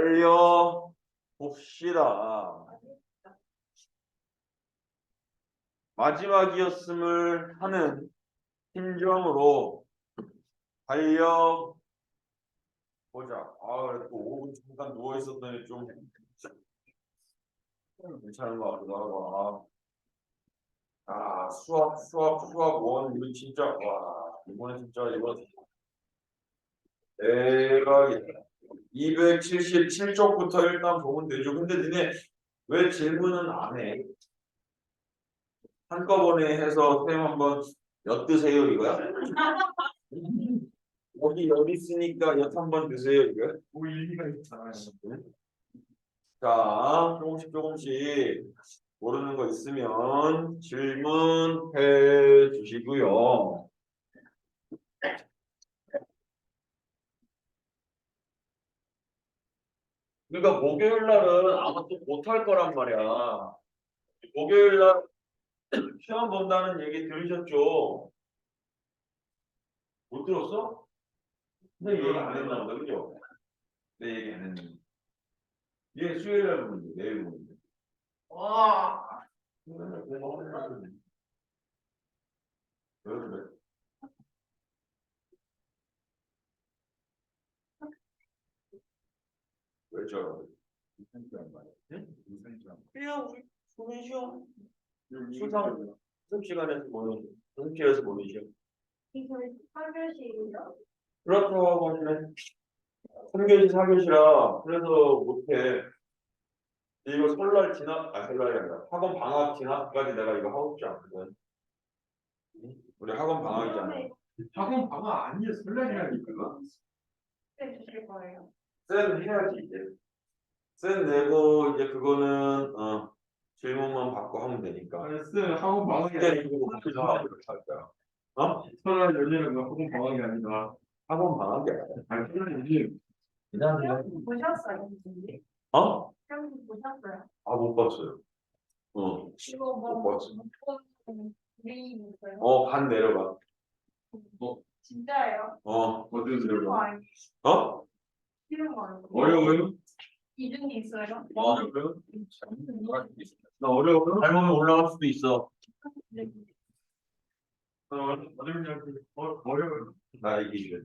달려 봅시다. 마지막이었음을 하는 심정으로 달려 보자. 아, 또 5분 잠깐 누워 있었더니 좀 괜찮은 것 같기도 하고. 수학 원 이거 진짜 와 이번에 진짜 이거 대박이다. 277쪽부터 일단 보면 되죠. 근데 니네 왜 질문은 안 해? 한꺼번에 해서 쌤 한번 엿드세요 이거야? 여기 있으니까 엿 한번 드세요 이거야? 뭐 일리가 있잖아요. 자, 조금씩 모르는 거 있으면 질문해 주시고요. 그러니까 목요일 날은 아마 또 못할 거란 말이야. 목요일 날 시험 본다는 얘기 들으셨죠? 못 들었어? 내 얘기 안 했나 보다, 그죠? 내 얘기 안 했는데. 얘 수요일 날 보는데, 내일 보는데. 와! 맨날 공부하는 날인데. 왜 그래? 왜 저러고? 무슨 시간 말이야? 응? 무슨 시간? 그냥 우리 보는 시험. 수상 시간에서 보는, 연습실에서 보는 시험. 이거 3교시인가? 그렇다고 하시네. 3교시, 4교시라 그래서 못해. 이거 설날이 아니라 학원 방학 지나까지 내가 이거 하고 싶지 않거든. 우리 학원 방학이잖아. 학원 방학 아니에요. 설날이라니까. 네, 주실 거예요. 쌤 해야지 이제. 쌤 내고 이제 그거는 질문만 받고 하면 되니까. 쌤 학원 방학이 이제 아니라 이거 이렇게 할 거야. 설날 연휴는 학원 방학이 아니다. 학원 방학이 아니야. 아니 설날 연휴. 시험 보셨어요? 선생님? 시험 보셨어요? 못 봤어요. 이거 못 뭐 봤어. 우리 있어요? 반 내려가. 진짜예요? 어디서 싫은 거 들어가? 아니에요? 싫은 거 아니에요? 어려워요? 이중이 있어요? 어려워요? 나 어려워요? 잘못하면 올라갈 수도 있어. 네. 어려워요? 나 이기죠.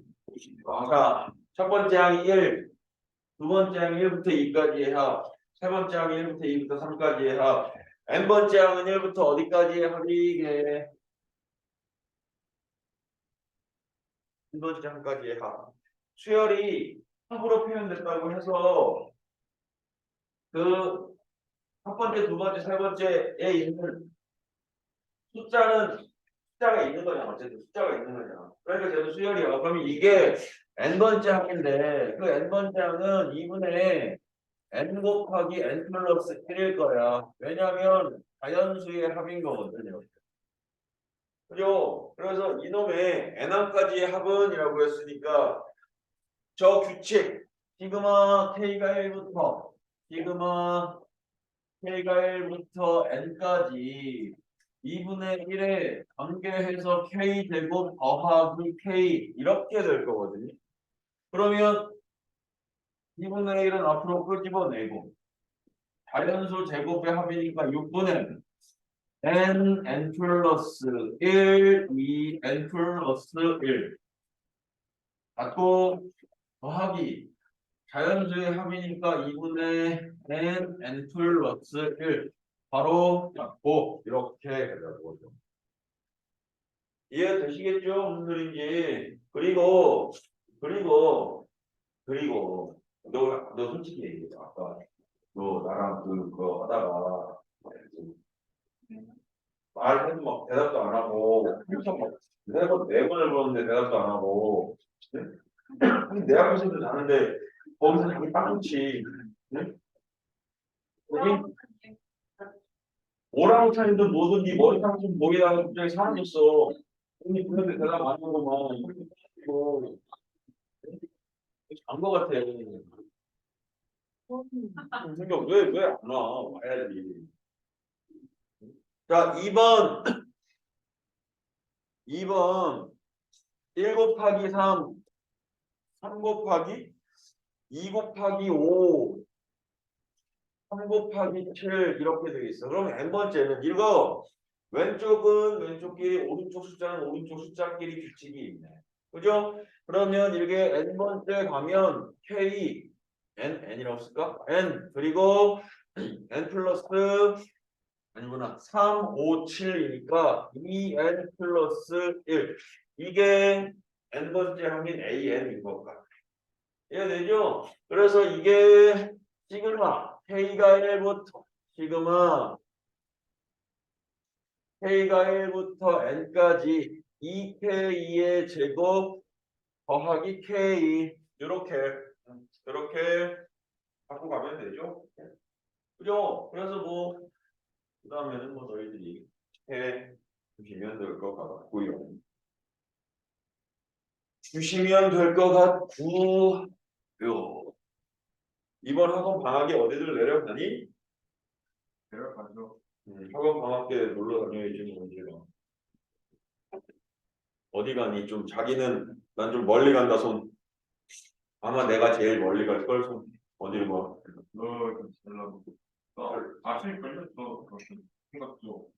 자, 첫 번째 항이 1, 두 번째 항이 1부터 2까지의 합, 세 번째 항이 1부터 2부터 3까지의 합, n번째 항은 1부터 어디까지의 합이게? n번째 항까지의 합. 수열이 합으로 표현됐다고 해서 그 첫 번째, 두 번째, 세 번째에 있는 숫자가 있는 거잖아. 어쨌든 숫자가 있는 거잖아. 그러니까 쟤도 수열이야. 그러면 이게 n번째 항인데 그 n번째 항은 2분의 n 곱하기 n 플러스 1일 거야. 왜냐하면 자연수의 합인 거거든요. 그죠? 그래서 이놈의 n항까지의 합은이라고 했으니까 저 규칙 시그마 k가 1부터 시그마 k가 1부터 n까지 2분의 1에 전개해서 k 제곱 더하기 k 이렇게 될 거거든요. 그러면 2분의 1은 앞으로 끄집어내고 자연수 제곱의 합이니까 6분의 n 플러스 1, 2, n 플러스 1 갖고 더하기 자연수의 합이니까 2분의 n 플러스 1 바로 잡고 이렇게 되는 거죠. 이해되시겠죠? 무슨 소리인지. 그리고 너 솔직히 얘기해. 아까 너 나랑 그거 하다가 말해도 막 대답도 안 하고 엄청 막 3번, 4번을 물었는데 대답도 안 하고 네? 아니, 내 앞에서도 자는데 거기서 자기 빵치 네? 여기 오랑우탄이든 뭐든 네 머리 상처 목에다가 갑자기 사라졌어. 언니 그런데 대답 안 하고 막 이거 잔거 같아. 생각 왜 안 와? 와야지. 자, 2번 1 곱하기 3 곱하기 2 곱하기 5 3 곱하기 7 이렇게 되어 있어. 그럼 n번째는 이거 왼쪽은 왼쪽끼리 오른쪽 숫자는 오른쪽 숫자끼리 규칙이 있네. 그죠? 그러면 이렇게 n번째 가면 k n이라고 쓸까? n 그리고 n 플러스 아니구나 3, 5, 7이니까 2n 플러스 1 이게 n번째 항인 an인 것 같아. 이해되죠? 그래서 이게 시그마 K가 1부터 시그마 K가 1부터 N까지 2K의 제곱 더하기 K 이렇게 갖고 가면 되죠? 그죠? 그래서 뭐 그 다음에는 뭐 너희들이 해 주시면 될 것 같고요. 주시면 될 것 같고요. 이번 학원 방학에 어디들 내려가니? 내려가죠. 학원 방학 때 놀러 다녀야지 뭐 언제가. 어디 가니? 좀 자기는 난 좀 멀리 간다 손. 아마 내가 제일 멀리 갈 걸 손. 어디로 가? 너 잘나고. 아시니까요? 저 생각도.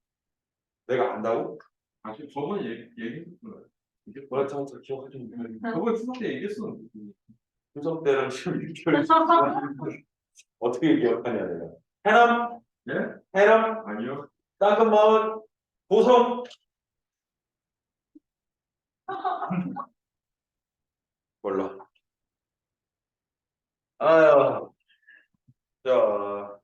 내가 안다고? 아시 저번에 얘기했었어요. 이게 뭐라 참 기억하지 못해. 저번에 추석 때 얘기했었는데. 추석 때랑 지금 이렇게 어떻게 기억하냐 내가. 해남? 예? 해남? 아니요. 땅끝마을? 고성? 몰라. 아유. 자.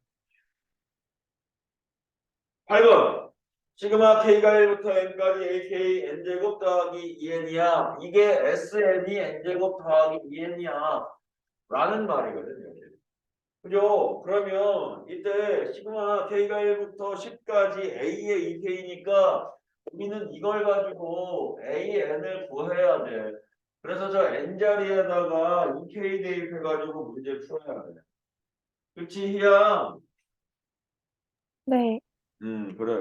8번. 시그마 K가 1부터 N까지 AK N제곱 더하기 2N이야. 이게 SN이 N제곱 더하기 2N이야. 라는 말이거든요. 그죠? 그러면 이때 시그마 K가 1부터 10까지 A의 2K니까 우리는 이걸 가지고 AN을 구해야 돼. 그래서 저 N자리에다가 2K 대입해가지고 문제 풀어야 돼. 그치, 희양? 네. 그래.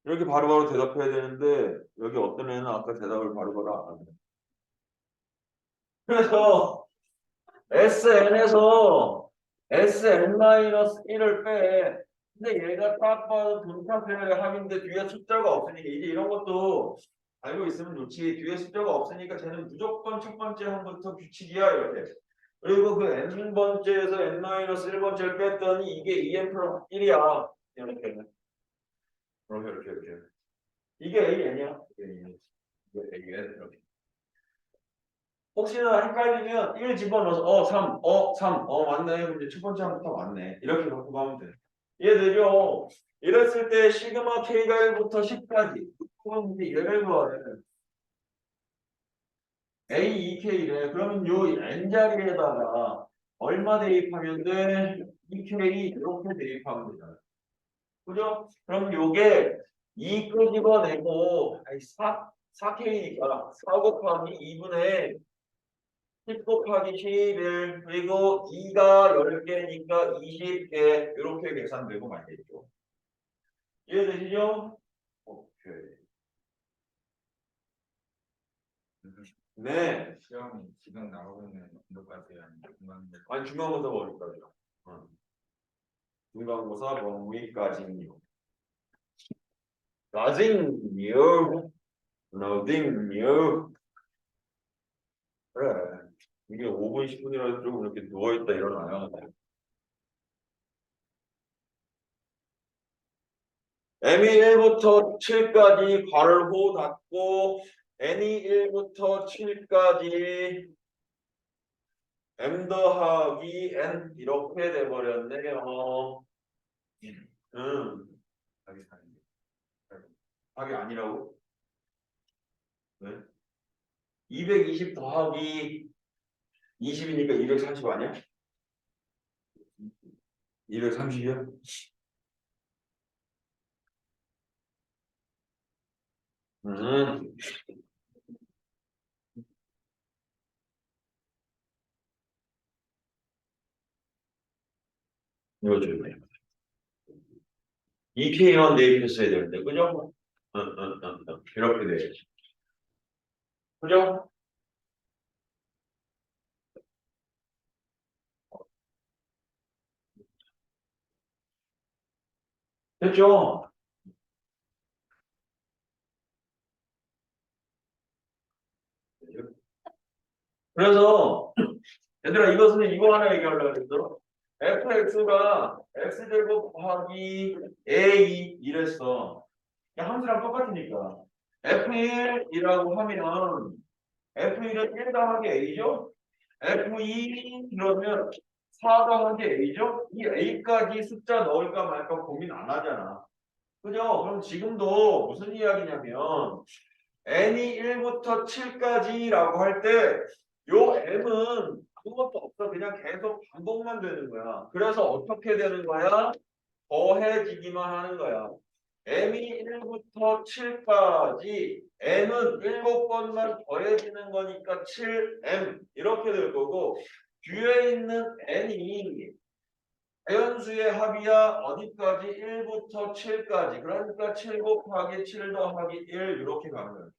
이렇게 바로바로 대답해야 되는데 여기 어떤 애는 아까 대답을 바로바로 안 하네. 그래서 SN에서 SN-1을 빼. 근데 얘가 딱 봐도 분파수열의 합인데 뒤에 숫자가 없으니까 이제 이런 것도 알고 있으면 좋지. 뒤에 숫자가 없으니까 쟤는 무조건 첫 번째 항부터 규칙이야 이렇게. 그리고 그 n번째에서 n-1번째를 뺐더니 이게 2n 플러스 1이야. 이렇게. 이렇게. 이게 AN이야. 이게 AN 이렇게. 혹시나 헷갈리면 1 집어넣어서 3 맞네. 그럼 이제 첫 번째 항부터 맞네. 이렇게 갖고 가면 돼. 이해되죠? 이랬을 때 시그마 K가 1부터 10까지 그럼 이제 얘를 구하래. A, 2K래. 그러면 요 N자리에다가 얼마 대입하면 돼? 2K 이렇게 대입하면 되잖아. 그죠? 그럼 요게 2 끄집어내고 4K니까 4 곱하기 2분의 10 곱하기 11 그리고 2가 10개니까 20개 이렇게 계산되고 말겠죠. 이해되시죠? 오케이. 네. 시험이 지금 나오고 있는 언더까지 아니면 아니 중간고사 범위까지요. 중간고사 범위까지요. Nothing new. Nothing new. 그래. 이게 5분 10분이라도 좀 이렇게 누워있다 일어나요. M이 1부터 7까지 괄호 닫고 N이 1부터 7까지 M 더하기 N 이렇게 돼버렸네요. 답이 아니라고? 왜? 220 더하기 20이니까 230 아니야? 230이야? 이거 줄래? 2K만 대입했어야 되는데, 그죠? 이렇게 돼야지. 그죠? 됐죠? 그래서 얘들아 이것은 이거 하나 얘기하려고 그랬어. fx가 x제곱 더하기 a 이랬어. 그냥 함수랑 똑같으니까. f1이라고 하면 f1은 1 더하기 a죠? f2 그러면 4 더하기 a죠? 이 a까지 숫자 넣을까 말까 고민 안 하잖아. 그죠? 그럼 지금도 무슨 이야기냐면 n이 1부터 7까지라고 할 때 요 m은 아무것도 없어. 그냥 계속 반복만 되는 거야. 그래서 어떻게 되는 거야? 더해지기만 하는 거야. m이 1부터 7까지 n은 7번만 더해지는 거니까 7m 이렇게 될 거고 뒤에 있는 n이 자연수의 합이야 어디까지? 1부터 7까지. 그러니까 7 곱하기 7 더하기 1 이렇게 가는 거예요.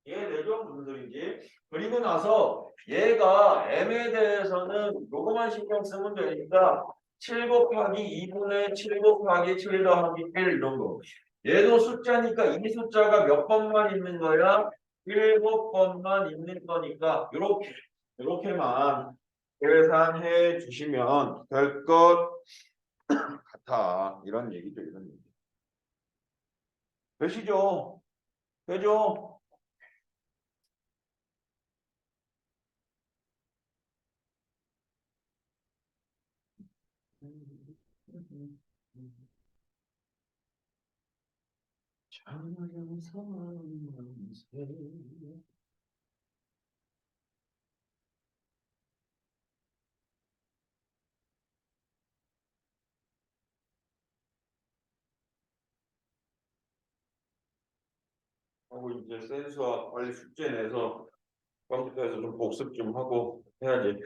이해되죠? 무슨 소리인지. 그리고 나서 얘가 m에 대해서는 요거만 신경 쓰면 되니까 7 곱하기 2분의 7 곱하기 7 더하기 1 이런 거. 얘도 숫자니까 이 숫자가 몇 번만 있는 거야? 7번만 있는 거니까 요렇게만 계산해 주시면 될 것 같아. 이런 얘기죠, 이런 얘기. 되시죠? 되죠? 하고 이제 센수와 빨리 숙제 내서 컴퓨터에서 좀 복습 좀 하고 해야지.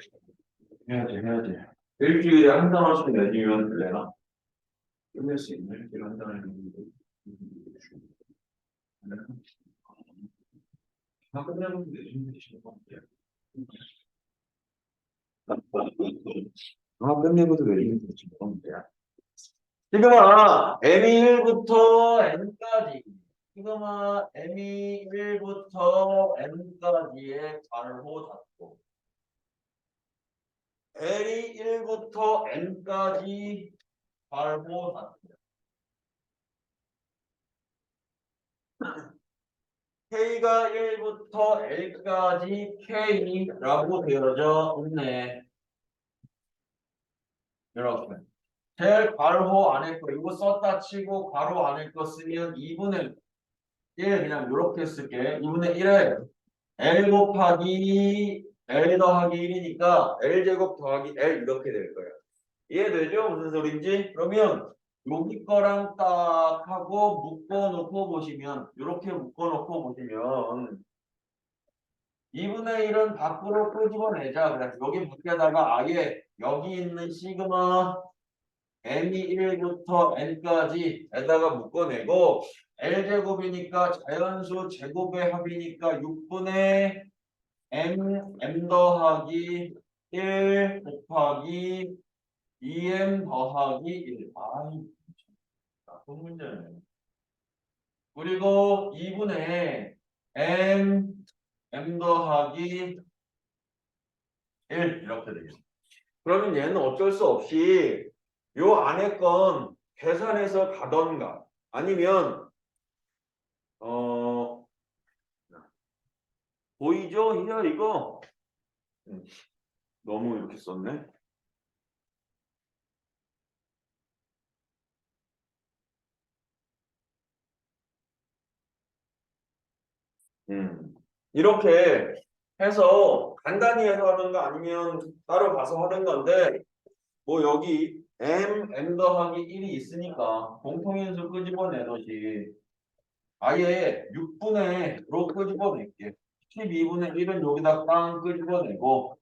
해야지. 일주일에 한 단어씩 내주면 되나? 끝낼 수 있네. 일주일에 한 단어 내주는데. 다 끝내면 내주면 되시는 거 같아요. 다 끝내고도 내주면 되시는 거 같아요. 지금아, M1부터 N까지. 지금아, M1부터 N까지의 괄호 닫고. L이 1부터 N까지 괄호 닫고. K가 1부터 L까지 K라고 되어져 있네. 이렇게. 제일 괄호 안에 거 이거 썼다 치고 괄호 안에 거 쓰면 2분의 1 그냥 이렇게 쓸게. 2분의 1에 L 곱하기 L 더하기 1이니까 L 제곱 더하기 L 이렇게 될 거야. 이해되죠? 무슨 소린지? 그러면 여기 거랑 딱 하고 묶어놓고 보시면 이렇게 묶어놓고 보시면 2분의 1은 밖으로 끄집어내자. 그래서 여기 묶여다가 아예 여기 있는 시그마 m이 1부터 n까지 에다가 묶어내고 L제곱이니까 자연수 제곱의 합이니까 6분의 m 더하기 1 곱하기 2m 더하기 1. 아이, 나쁜 문제네. 그리고 2분의 m 더하기 1 이렇게 되겠습니다. 그러면 얘는 어쩔 수 없이 요 안에 건 계산해서 가던가 아니면 보이죠? 이거 너무 이렇게 썼네. 이렇게 해서 간단히 해서 하든가 아니면 따로 가서 하는 건데 뭐 여기 m 더하기 1이 있으니까 공통인수 끄집어내듯이 아예 6분의로 끄집어낼게. 12분의 1은 여기다 빵 끄집어내고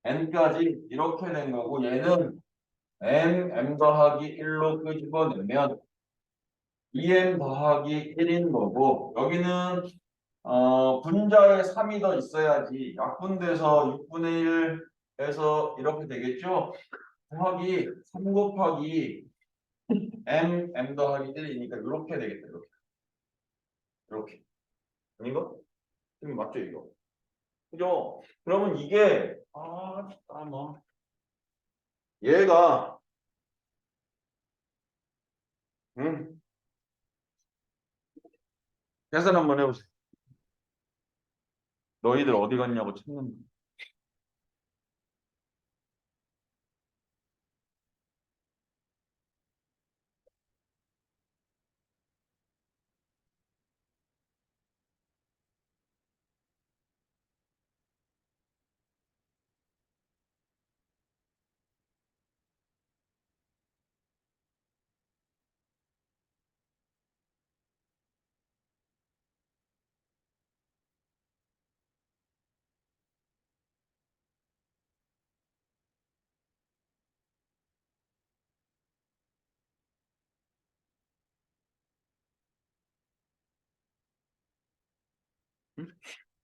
n까지 이렇게 된 거고 얘는 m 더하기 1로 끄집어내면 2m 더하기 1인 거고 여기는 분자에 3이 더 있어야지 약분돼서 6분의 1 해서 이렇게 되겠죠. 더하기 3 곱하기 m 더하기 1이니까 이렇게 되겠다. 이렇게. 아닌가? 지금 맞죠 이거? 그죠? 그러면 이게 뭐 얘가 계산 한번 해보세요. 너희들 어디 갔냐고 찾는 거.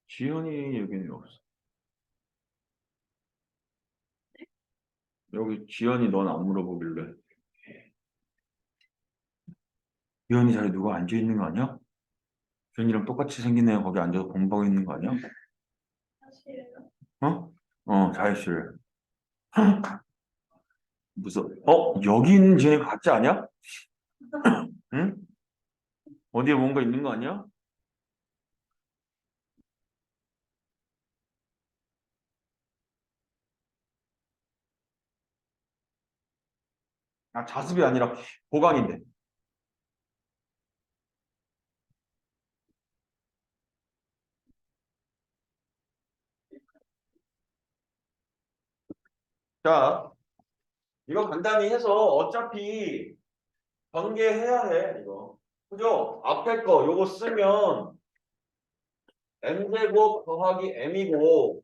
지연이 여기는 없어. 여기 지연이 넌 안 물어보길래. 지연이 자리에 누가 앉아 있는 거 아니야? 지연이랑 똑같이 생긴 애가 거기 앉아서 공부하고 있는 거 아니야? 사실은 어? 자유실. 무서워. 여기 있는 지연이가 가짜 아니야? 응? 어디에 뭔가 있는 거 아니야? 자습이 아니라 보강인데. 자, 이거 간단히 해서 어차피 전개해야 해, 이거. 그죠? 앞에 거 요거 쓰면 m제곱 더하기 m이고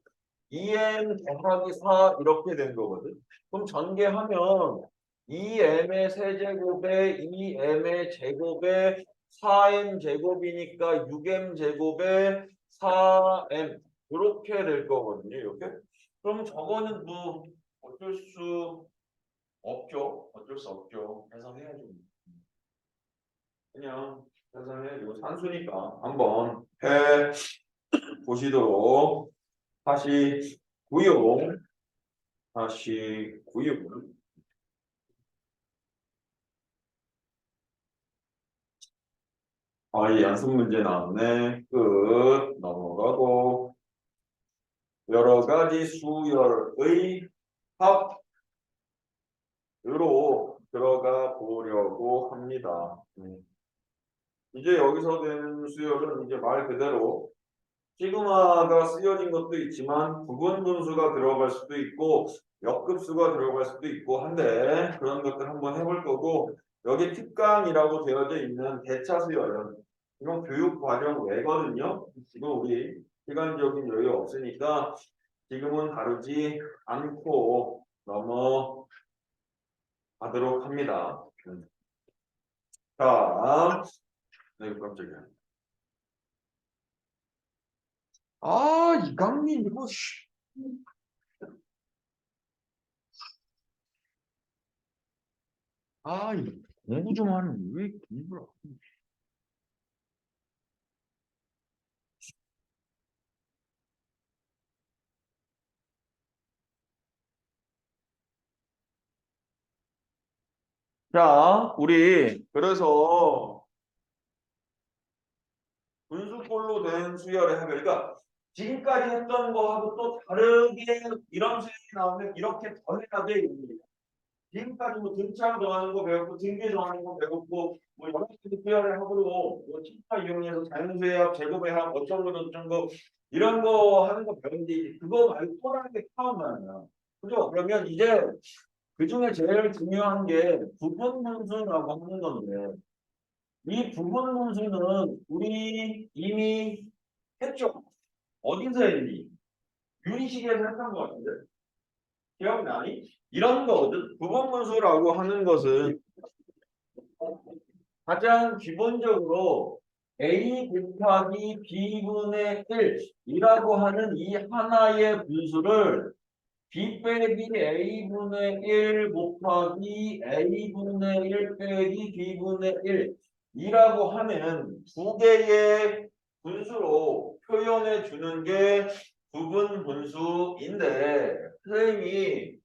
2m 더하기 4 이렇게 된 거거든. 그럼 전개하면 2m의 세제곱에 2m의 제곱에 4m 제곱이니까 6m 제곱에 4m 이렇게 될 거거든요. 이렇게. 그럼 저거는 뭐 어쩔 수 없죠. 어쩔 수 없죠. 계산해야죠. 그냥 계산해. 이거 산수니까 한번 해 보시도록 하시고요. 하시고요. 이 연습 문제 나왔네. 끝. 넘어가고 여러 가지 수열의 합으로 들어가 보려고 합니다. 이제 여기서 된 수열은 이제 말 그대로 시그마가 쓰여진 것도 있지만 부분 분수가 들어갈 수도 있고 역급수가 들어갈 수도 있고 한데 그런 것들 한번 해볼 거고 여기 특강이라고 되어져 있는 대차 수열은 이건 교육 과정 외거든요. 지금 우리 시간적인 여유 없으니까 지금은 다루지 않고 넘어가도록 합니다. 자, 네, 깜짝이야. 이강민 이거 이거 공부 좀 하는 왜 공부를 자, 우리 그래서 분수꼴로 된 수열의 합을 그러니까 지금까지 했던 거하고 또 다르게 이런 수열이 나오면 이렇게 더 해야 돼. 지금까지 뭐 등차 더하는 거 배웠고 등비 더하는 거 배웠고 뭐 여러 가지 수열의 합으로 뭐 친파 이용해서 자연수의 합, 제곱의 합, 어떤 거 어떤 거 이런 거 하는 거 배웠는데 그거 말고 또 다른 게 처음이야. 그죠? 그러면 이제 그 중에 제일 중요한 게 부분분수라고 하는 건데 이 부분분수는 우리 이미 했죠. 어디서 했니? 유리식에서 했던 거 같은데 기억나니? 이런 거거든. 부분분수라고 하는 것은 가장 기본적으로 a 곱하기 b분의 1이라고 하는 이 하나의 분수를 B 빼기 A분의 1 곱하기 A분의 1 빼기 B분의 1 이라고 하는 두 개의 분수로 표현해 주는 게 부분 분수인데 선생님이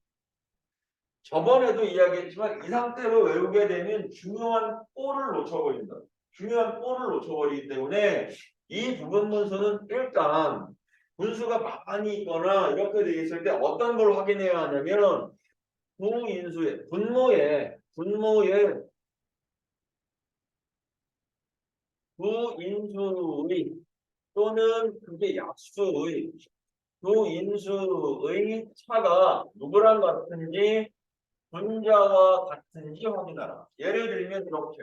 저번에도 이야기했지만 이 상태로 외우게 되면 중요한 꼴을 놓쳐버린다. 중요한 꼴을 놓쳐버리기 때문에 이 부분 분수는 일단 분수가 많이 있거나 이렇게 돼 있을 때 어떤 걸 확인해야 하냐면 부인수의 분모의 부인수의 또는 그게 약수의 부인수의 차가 누구랑 같은지 분자와 같은지 확인하라. 예를 들면 이렇게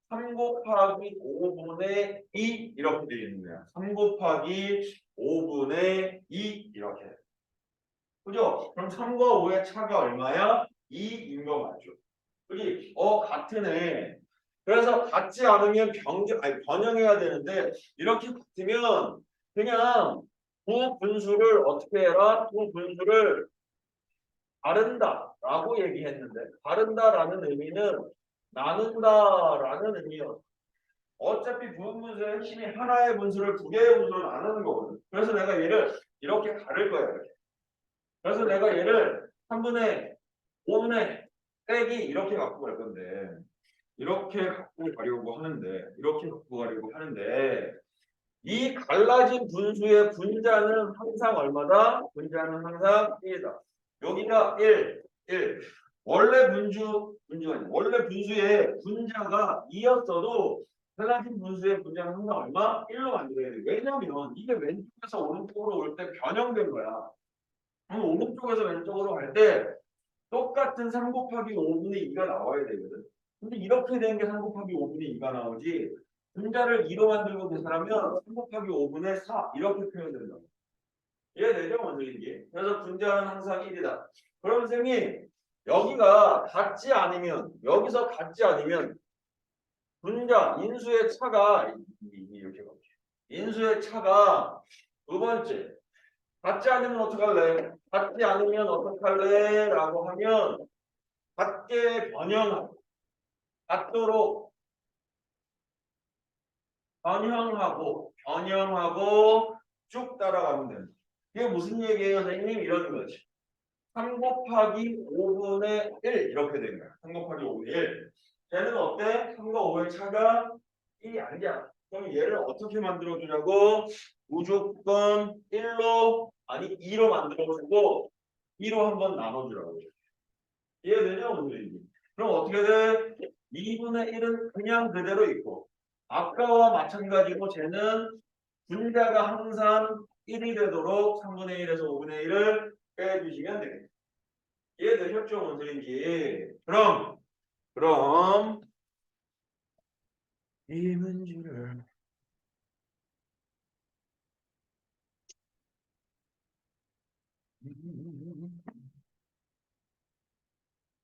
3 곱하기 5분의 2 이렇게 되어 있는 거야. 3 곱하기 5분의 2 이렇게. 그죠? 그럼 3과 5의 차가 얼마야? 2인 거 맞죠? 그지? 같으네. 그래서 같지 않으면 변형해야 되는데 이렇게 같으면 그냥 두 분수를 어떻게 해라? 두 분수를 다른다라고 얘기했는데 다른다라는 의미는 나눈다라는 의미요. 어차피 부분 분수의 핵심이 하나의 분수를 두 개의 분수로 나누는 거거든. 그래서 내가 얘를 이렇게 가를 거야. 이렇게. 그래서 내가 얘를 3분의 5분의 빼기 이렇게 갖고 갈 건데 이렇게 갖고 가려고 하는데 이 갈라진 분수의 분자는 항상 얼마다? 분자는 항상 1이다. 여기가 1. 원래 분수가 아니고 원래 분수의 분자가 2였어도 갈라진 분수의 분자는 항상 얼마? 1로 만들어야 돼. 왜냐면 이게 왼쪽에서 오른쪽으로 올 때 변형된 거야. 그럼 오른쪽에서 왼쪽으로 갈 때 똑같은 3 곱하기 5분의 2가 나와야 되거든. 근데 이렇게 된 게 3 곱하기 5분의 2가 나오지. 분자를 2로 만들고 계산하면 3 곱하기 5분의 4 이렇게 표현된다. 이해되죠? 원리인지. 그래서 분자는 항상 1이다. 그럼 선생님 여기가 같지 않으면 여기서 같지 않으면 분자 인수의 차가 이렇게 가죠. 인수의 차가 두 번째 같지 않으면 어떡할래? 같지 않으면 어떡할래? 라고 하면 같게 변형하고 같도록 변형하고 쭉 따라가면 됩니다. 이게 무슨 얘기예요, 선생님? 이런 거지. 3 곱하기 5분의 1 이렇게 된 거야. 3 곱하기 5분의 1. 쟤는 어때? 3과 5의 차가 1이 아니야. 그럼 얘를 어떻게 만들어주냐고? 무조건 1로 아니 2로 만들어주고 2로 한번 나눠주라고. 이해되죠? 오늘이. 그럼 어떻게 돼? 2분의 1은 그냥 그대로 있고 아까와 마찬가지로 쟤는 분자가 항상 1이 되도록 3분의 1에서 5분의 1을 빼주시면 되겠습니다. 이해되셨죠? 원소인지. 그럼 이 문제를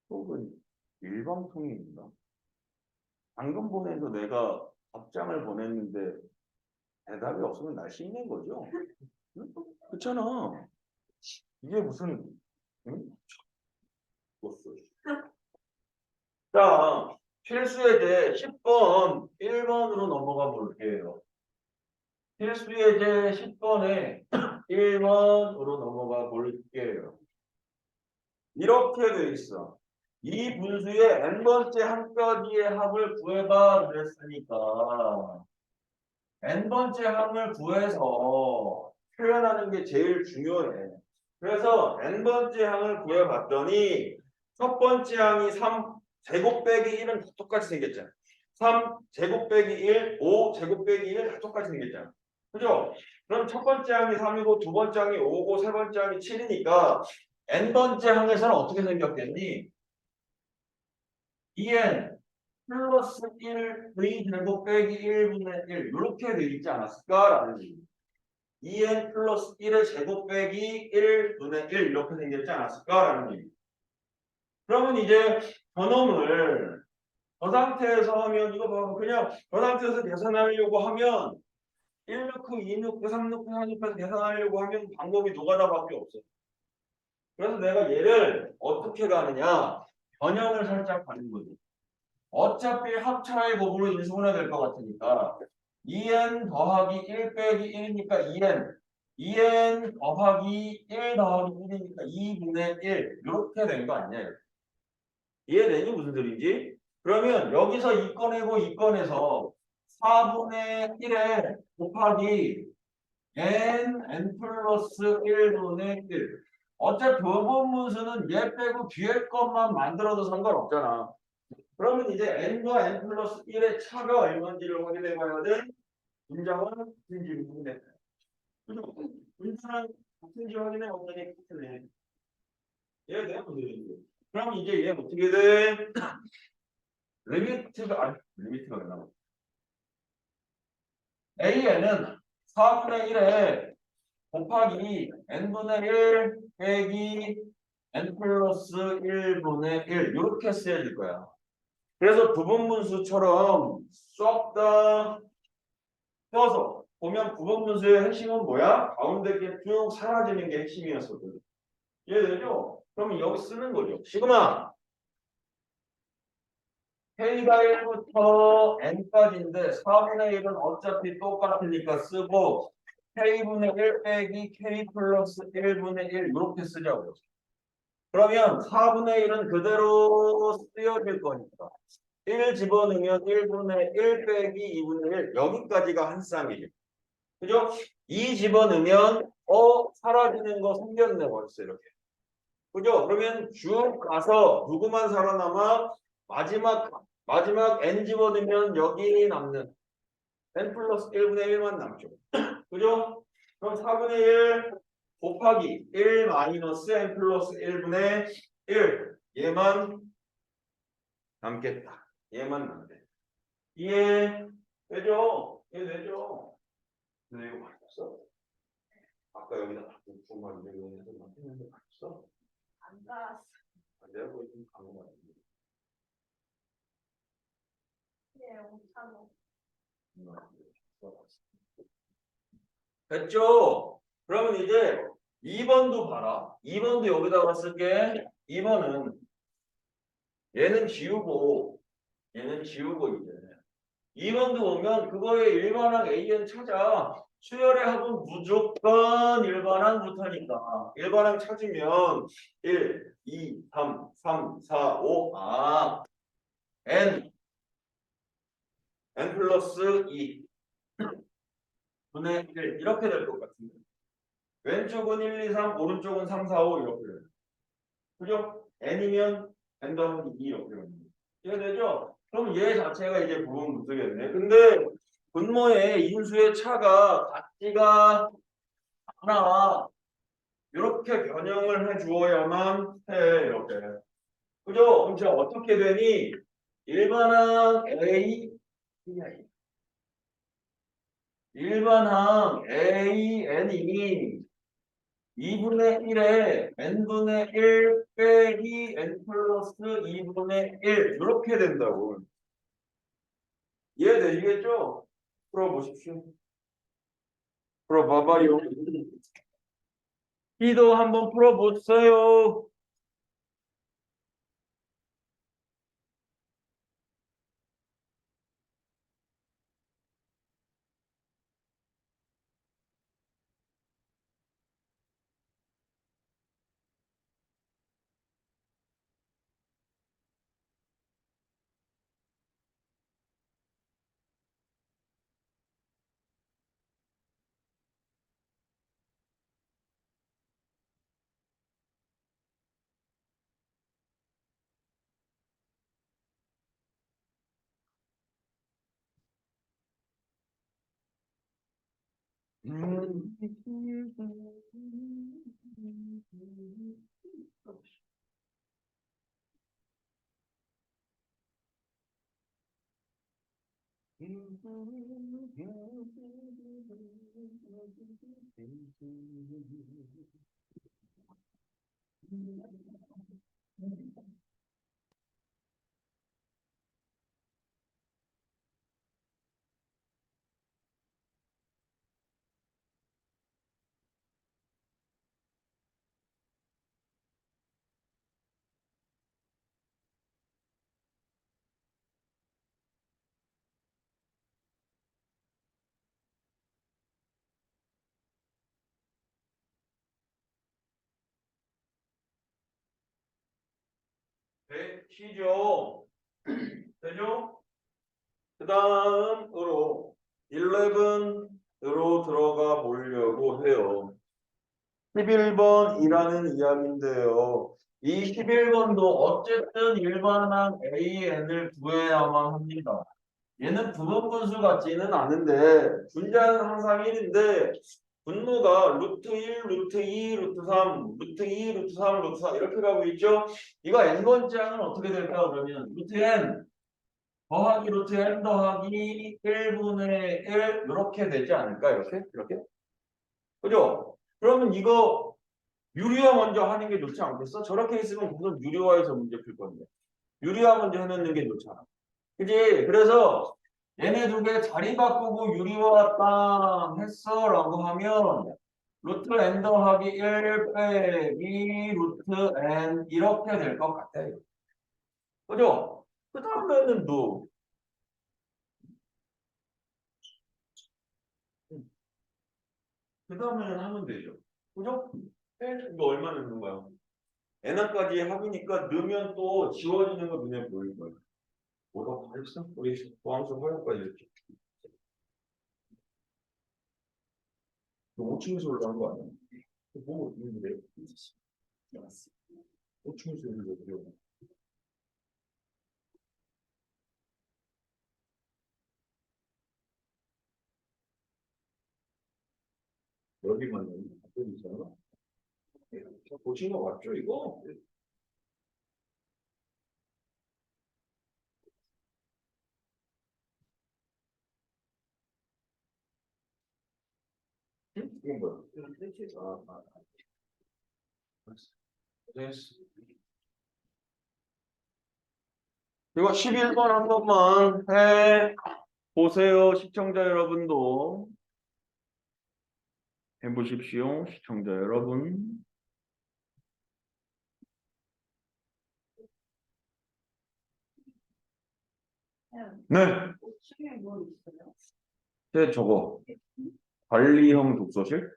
혹은 일방통행인가? 방금 보내서 내가 답장을 보냈는데 대답이 없으면 날 씹는 거죠? 응? 그렇잖아. 이게 무슨 응? 자, 필수예제 10번 1번으로 넘어가 볼게요. 필수예제 10번에 1번으로 넘어가 볼게요. 이렇게 돼 있어. 이 분수의 n번째 한 가지의 합을 구해봐 그랬으니까 n번째 합을 구해서 표현하는 게 제일 중요해. 그래서 n번째 항을 구해봤더니 첫 번째 항이 3 제곱 빼기 1은 다 똑같이 생겼잖아. 3 제곱 빼기 1, 5 제곱 빼기 1 다 똑같이 생겼잖아. 그죠? 그럼 첫 번째 항이 3이고 두 번째 항이 5고 세 번째 항이 7이니까 n번째 항에서는 어떻게 생겼겠니? 2n 플러스 1 v 제곱 빼기 1분의 1 이렇게 돼 있지 않았을까라는 얘기. 2n 플러스 1의 제곱 빼기 1분의 1 이렇게 생겼지 않았을까라는 얘기. 그러면 이제 저놈을 저 상태에서 하면 이거 봐 그냥 저 상태에서 계산하려고 하면 1 넣고 2 넣고 3 넣고 4 넣고 계산하려고 하면 방법이 노가다밖에 없어. 그래서 내가 얘를 어떻게 가느냐? 변형을 살짝 가는 거지. 어차피 합차의 곱으로 인수분해 될 것 같으니까 2n 더하기 1 빼기 1이니까 2n 2n 더하기 1 더하기 1이니까 2분의 1 이렇게 된 거 아니야? 이해되니 무슨 소리인지? 그러면 여기서 2 꺼내고 2 꺼내서 4분의 1에 곱하기 n 플러스 1분의 1 어차피 부분분수는 얘 빼고 뒤에 것만 만들어도 상관없잖아. 그러면 이제 n과 n 플러스 1의 차가 얼마인지를 확인해 봐야 돼. 분자와 같은지를 확인해. 그죠? 분자랑 같은지 확인해 봤더니 같으네. 얘가 내가 문제인데. 그럼 이제 얘 어떻게 돼? 리미트가 왜 나와? AN은 4분의 1에 곱하기 n분의 1 빼기 n 플러스 1분의 1 이렇게 쓰여질 거야. 그래서 부분분수처럼 쏙 다 펴서 보면 부분분수의 핵심은 뭐야? 가운데 게 쭉 사라지는 게 핵심이었거든. 이해되죠? 그러면 여기 쓰는 거죠. 시그마 K가 1부터 N까지인데 4분의 1은 어차피 똑같으니까 쓰고 K분의 1 빼기 K 플러스 1분의 1 이렇게 쓰자고요. 그러면 4분의 1은 그대로 쓰여질 거니까 1 집어넣으면 1분의 1 빼기 2분의 1 여기까지가 한 쌍이죠. 그죠? 2 집어넣으면 사라지는 거 생겼네 벌써 이렇게. 그죠? 그러면 쭉 가서 누구만 살아남아? 마지막 n 집어넣으면 여기 남는 n 플러스 1분의 1만 남죠. 그죠? 그럼 4분의 1 곱하기 1 마이너스 n 플러스 1분의 1 얘만 남겠다. 얘만 남게. 이해되죠? 이해되죠? 근데 이거 맞았어? 아까 여기다 중만 이용해서 막 했는데 맞았어? 안 갔어. 내가 거의 좀 간거 같은데. 예, 5,000원. 됐죠? 그러면 이제 2번도 봐라. 2번도 여기다가 쓸게. 2번은 얘는 지우고 이제 2번도 보면 그거의 일반항 AN 찾아. 수열의 합은 무조건 일반항부터니까. 일반항 찾으면 1, 2, 3, 3, 4, 5. n 플러스 2 분의 1 이렇게 될 것 같은데. 왼쪽은 1, 2, 3, 오른쪽은 3, 4, 5 이렇게 돼요. 그죠? n이면 n 더하기 2 이렇게 됩니다. 이해되죠? 그럼 얘 자체가 이제 부분 문제겠네. 근데 분모의 인수의 차가 같지가 않아. 이렇게 변형을 해 주어야만 해. 이렇게. 그죠? 그럼 제가 어떻게 되니? 일반항 A, 일반항 A, N이 2분의 1에 n분의 1 빼기 n 플러스 2분의 1 이렇게 된다고. 이해되시겠죠? 풀어보십시오. 풀어봐봐요. B도 한번 풀어보세요. 되시죠? 되죠? 그 다음으로 11으로 들어가 보려고 해요. 11번이라는 이야기인데요. 이 11번도 어쨌든 일반항 AN을 구해야만 합니다. 얘는 부분 분수 같지는 않은데 분자는 항상 1인데 분모가 루트 1, 루트 2, 루트 3, 루트 2, 루트 3, 루트 4 이렇게 가고 있죠. 이거 n번째 항은 어떻게 될까 그러면 루트 n 더하기 루트 n 더하기 1분의 1 이렇게 되지 않을까? 이렇게? 이렇게? 그죠? 그러면 이거 유리화 먼저 하는 게 좋지 않겠어? 저렇게 있으면 무슨 유리화에서 문제 풀 건데. 유리화 먼저 해놓는 게 좋잖아. 그지? 그래서 얘네 두 개 자리 바꾸고 유리화 땅 했어 라고 하면 루트 n 더하기 1 빼기 루트 n 이렇게 될 것 같아요. 그죠? 그 다음에는 뭐? 그 다음에는 하면 되죠. 그죠? 이거 얼마 넣는 거야? n까지 합이니까 넣으면 또 지워지는 거 눈에 보일 거야. 뭐라고 했어? 우리 보함수 활용까지 이렇게. 5층에서 올라간 거 아니야? 뭐 있는데? 5층에서 올라간 여기만 있잖아. 보신 거 맞죠, 이거? 응? 이건 뭐야? 됐어. 이거 11번 한 번만 해 보세요, 시청자 여러분도. 해보십시오, 시청자 여러분. 네. 책에 뭐 있어요? 저거 관리형 독서실?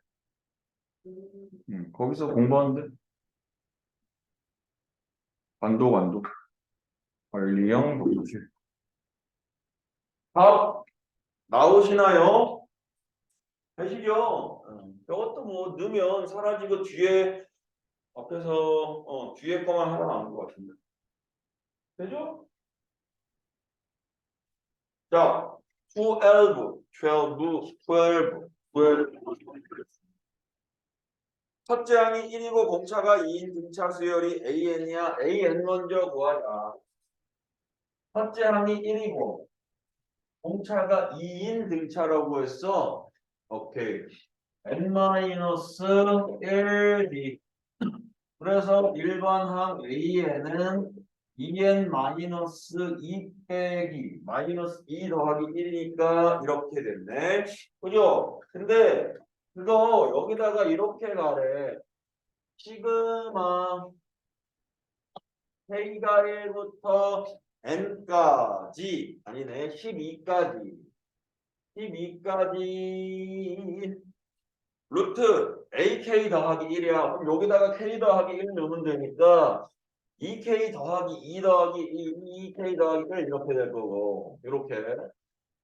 거기서 공부하는데 관도 관리형 독서실. 답 나오시나요? 되시죠? 이것도 뭐 넣으면 사라지고 뒤에 앞에서 뒤에 거만 하나 나온 것 같은데. 되죠? 자, 12, 12, 12, 12. 첫째 항이 1이고 공차가 2인 등차 수열이 AN이야. AN 먼저 구하자. 첫째 항이 1이고 공차가 2인 등차라고 했어. 오케이. n-1, 그래서 일반항 AN은 2n-2 빼기 마이너스 2 더하기 1이니까 이렇게 됐네. 그죠? 근데 그거 여기다가 이렇게 가래. 시그마 K가 1부터 n까지 아니네 12까지 루트 AK 더하기 1이야. 그럼 여기다가 K 더하기 1 넣으면 되니까 2K 더하기 2 더하기 2K 더하기 1 이렇게 될 거고 이렇게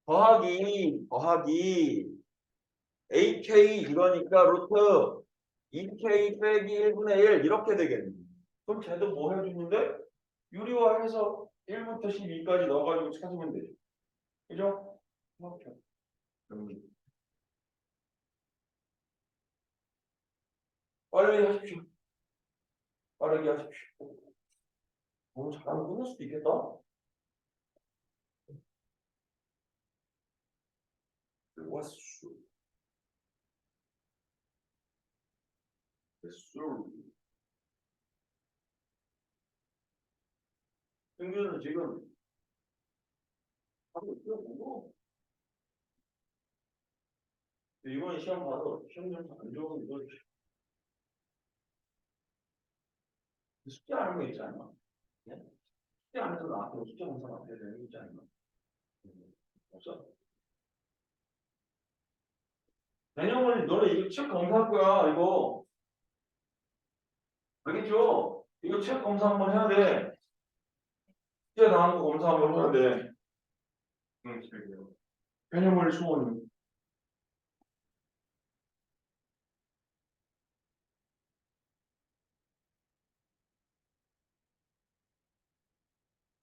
더하기 AK 이거니까 루트 2K 빼기 1분의 1 이렇게 되겠네. 그럼 쟤도 뭐 해주는데? 유리화해서 1부터 12까지 넣어가지고 찾으면 되죠. 그죠? 이렇게. 빨리 하십시오. 빠르게 하십시오. 너무 잘하면 끝날 수도 있겠다. 왔수. 수. 승규는 지금 하고 있고 이번 시험 봐도 시험 점수 안 좋은 이거 숙제 하는 거 있지 않나? 네? 숙제 안 해서 나한테 숙제 검사 맡아야 되는 거 있지 않나? 없어? 내년에 너네 이거 책 검사할 거야 이거 알겠죠? 이거 책 검사 한번 해야 돼. 숙제 당한 거 검사 한번 해야 돼. 그래요. 개념을 수원이.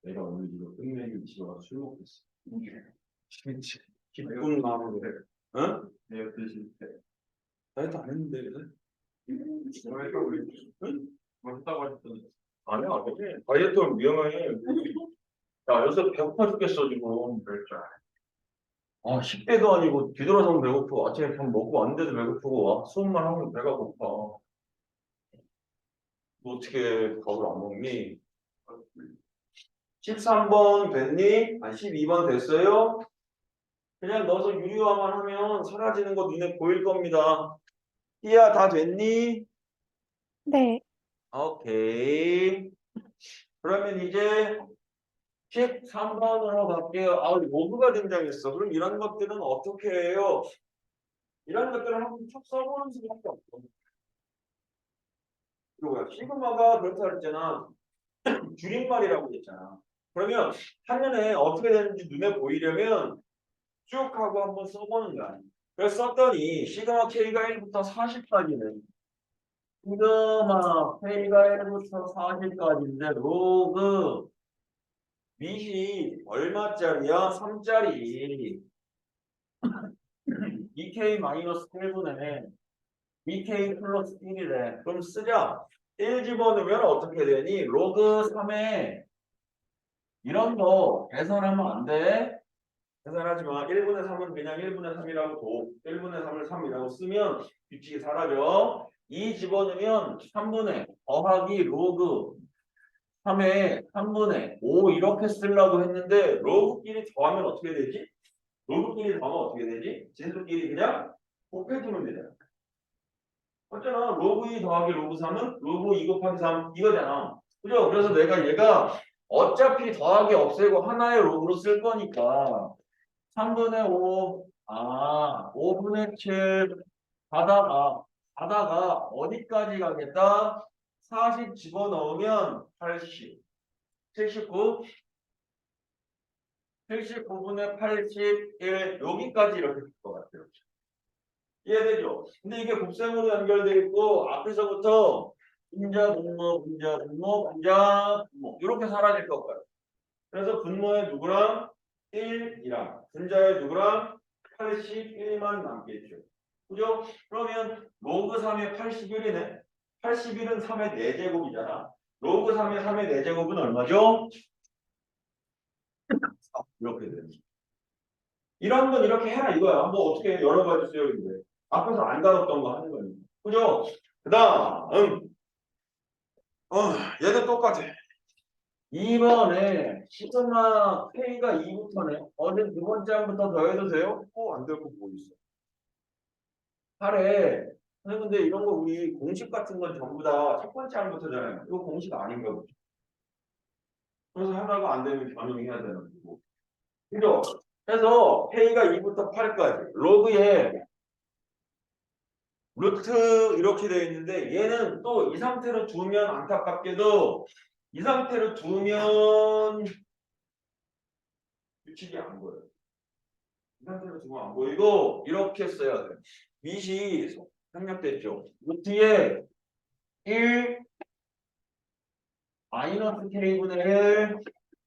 내가 오늘 이거 끝내기 집에 와서 술 먹겠어. 진짜 기쁜 마음으로 해. 응? 내가 드실 때. 다이어트 안 했는데 그래? 뭐 했다고 그랬지? 뭐 했다고 하셨더니. 아니야, 아니지. 다이어트는 위험해. 야, 요새 배고파 죽겠어, 지금. 그럴 줄 알아요. 아, 10대도 아니고 뒤돌아서면 배고프고 아침에 밥 먹고 왔는데도 배고프고 와, 수업만 하면 배가 고파. 너 어떻게 밥을 안 먹니? 13번 됐니? 아, 12번 됐어요? 그냥 넣어서 유리화만 하면 사라지는 거 눈에 보일 겁니다. 희야, 다 됐니? 네. 오케이. 그러면 이제 13번으로 갈게요. 아, 로그가 등장했어. 그럼 이런 것들은 어떻게 해요? 이런 것들은 한번 쭉 써보는 수밖에 없어. 이거야. 시그마가 그렇다 그랬잖아. 줄임말이라고 했잖아. 그러면 한눈에 어떻게 되는지 눈에 보이려면 쭉 하고 한번 써보는 거야. 그래서 썼더니 시그마 K가 1부터 40까지는 시그마 K가 1부터 40까지인데 로그 밑이 얼마짜리야? 3짜리. 2K-1분의 2K 플러스 1이래. 그럼 쓰자. 1 집어넣으면 어떻게 되니? 로그 3에 이런 거 계산하면 안 돼. 계산하지 마. 1분의 3은 그냥 1분의 3이라고 둬. 1분의 3을 3이라고 쓰면 규칙이 사라져. 2 집어넣으면 3분의 더하기 로그 3에 3분의 5 이렇게 쓰려고 했는데 로그끼리 더하면 어떻게 되지? 로그끼리 더하면 어떻게 되지? 진수끼리 그냥 곱해주면 되잖아. 어쩌나 로그 2 더하기 로그 3은 로그 2 곱하기 3 이거잖아. 그죠? 그래서 내가 얘가 어차피 더하기 없애고 하나의 로그로 쓸 거니까 3분의 5, 5분의 7 가다가 어디까지 가겠다? 40 집어넣으면 80, 79, 79분의 81 여기까지 이렇게 될 것 같아요. 이해되죠? 근데 이게 곱셈으로 연결되어 있고 앞에서부터 분자, 분모 이렇게 사라질 것 같아요. 그래서 분모의 누구랑 1이랑 분자의 누구랑 81만 남겠죠. 그죠? 그러면 로그 3의 81이네. 81은 3의 4제곱이잖아. 로그 3의 3의 4제곱은 얼마죠? 이렇게 되는 거야. 이런 건 이렇게 해라 이거야. 뭐 어떻게 여러 가지 수요인데. 앞에서 안 다뤘던 거 하는 거니까. 그죠? 그 다음, 얘도 똑같아. 2번에 시그마 K가 2부터네. 어제 두 번째 항부터 더해도 돼요? 안 될 거 뭐 있어? 8에 근데 이런 거 우리 공식 같은 건 전부 다 첫 번째 항부터잖아요. 이거 공식 아닌가 보죠. 그래서 하나가 안 되면 변형해야 되는 거고. 그죠? 그래서 K가 2부터 8까지 로그에 루트 이렇게 되어 있는데 얘는 또 이 상태로 두면 안타깝게도 이 상태로 두면 규칙이 안 보여요. 이 상태로 두면 안 보이고 이렇게 써야 돼요. 밑이 생략됐죠. 루트에 1 마이너스 K분의 1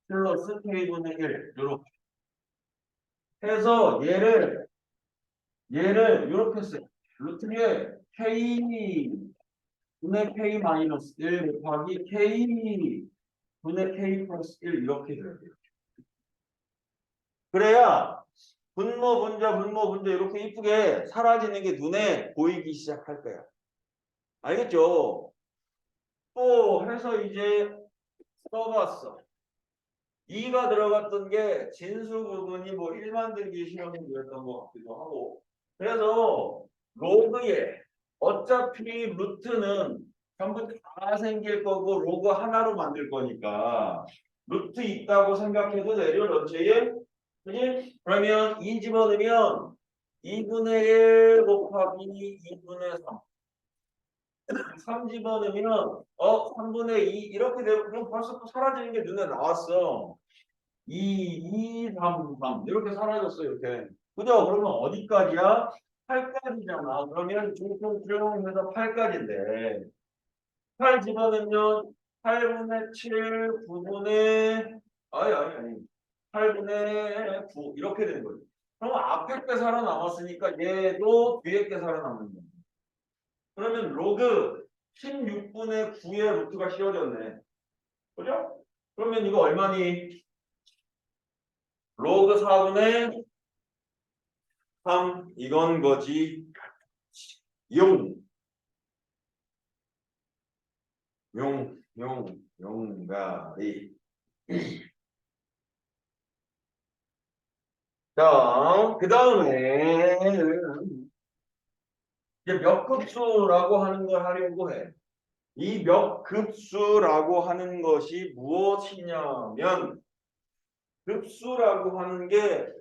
플러스 K분의 1 이렇게 해서 얘를 이렇게 써요. 루트에 K 분의 K 마이너스 1 곱하기 K 분의 K 플러스 1 이렇게 돼요. 그래야 분모 분자 이렇게 이쁘게 사라지는 게 눈에 보이기 시작할 거야. 알겠죠? 또 해서 이제 써봤어. 2가 들어갔던 게 진수 부분이 뭐 1 만들기 시험이었던 것 같기도 하고. 그래서 로그에 어차피 루트는 전부 다 생길 거고 로그 하나로 만들 거니까 루트 있다고 생각해도 되죠, 전체에. 그지? 그러면 2 집어넣으면 2분의 1 곱하기 2분의 3 3 집어넣으면 3분의 2 이렇게 되면 그럼 벌써 또 사라지는 게 눈에 나왔어. 2, 3, 3 이렇게 사라졌어 이렇게. 그죠? 그러면 어디까지야? 8까지잖아. 그러면 중통중해서 8까지인데 8 집어넣으면 8분의 7, 9분의 아니 8분의 9 이렇게 되는 거지. 그럼 앞에 게 살아남았으니까 얘도 뒤에 게 살아남는 거야. 그러면 로그 16분의 9의 루트가 씌워졌네. 그죠? 그러면 이거 얼마니? 로그 4분의 3 이건 거지. 용가리. 자, 그 다음에 이제 몇 급수라고 하는 걸 하려고 해. 이 몇 급수라고 하는 것이 무엇이냐면 급수라고 하는 게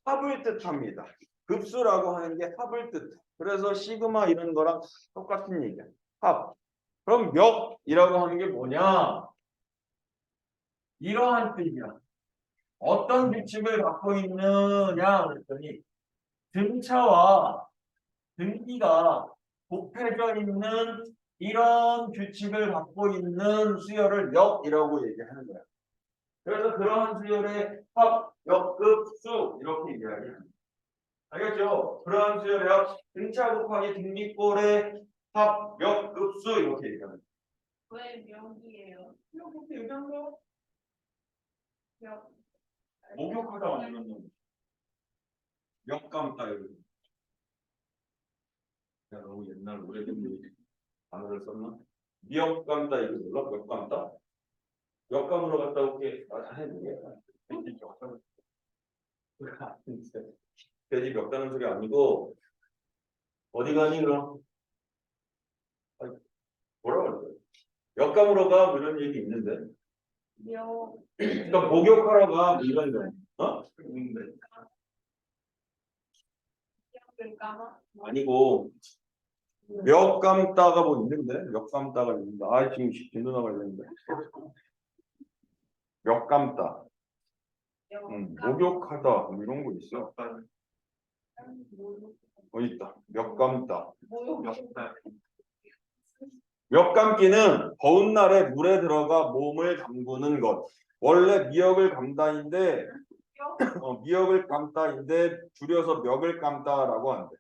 합을 뜻합니다. 급수라고 하는 게 합을 뜻해. 그래서 시그마 이런 거랑 똑같은 얘기야. 합. 그럼 몇이라고 하는 게 뭐냐? 이러한 뜻이야. 어떤 규칙을 갖고 있느냐 그랬더니 등차와 등비가 곱해져 있는 이런 규칙을 갖고 있는 수열을 역이라고 얘기하는 거야. 그래서 그러한 수열의 합, 역급수 이렇게 얘기하지. 알겠죠? 그러한 수열의 합, 등차 곱하기 등비꼴의 합, 역급수 이렇게 얘기하는 거야. 왜 명이에요? 이렇게 얘기하는 거야. 명. 목욕하다 완전 놈. 역감따 이거. 야, 너무 옛날 오래된 단어를 썼나? 미역감따 이거 몰라? 역감따? 역감으로 갔다 올게. 해보게. 돼지 멱다는 소리 아니고 어디 가니 그럼? 아니, 뭐라 그래? 역감으로 가 뭐 이런 얘기 있는데. 명. 그러니까 목욕하러 가 뭐 이런 거. 있는데. 명을 까마. 아니고 몇 감따가 뭐 있는데? 몇 감따가 있는데. 아 지금 진도 나가려는데. 몇 감따. 목욕하다 뭐 이런 거 있어. 있다. 몇 감따. 몇 감기는 더운 날에 물에 들어가 몸을 담그는 것. 원래 미역을 감다인데 미역을 감다인데 줄여서 멱을 감다라고 한대.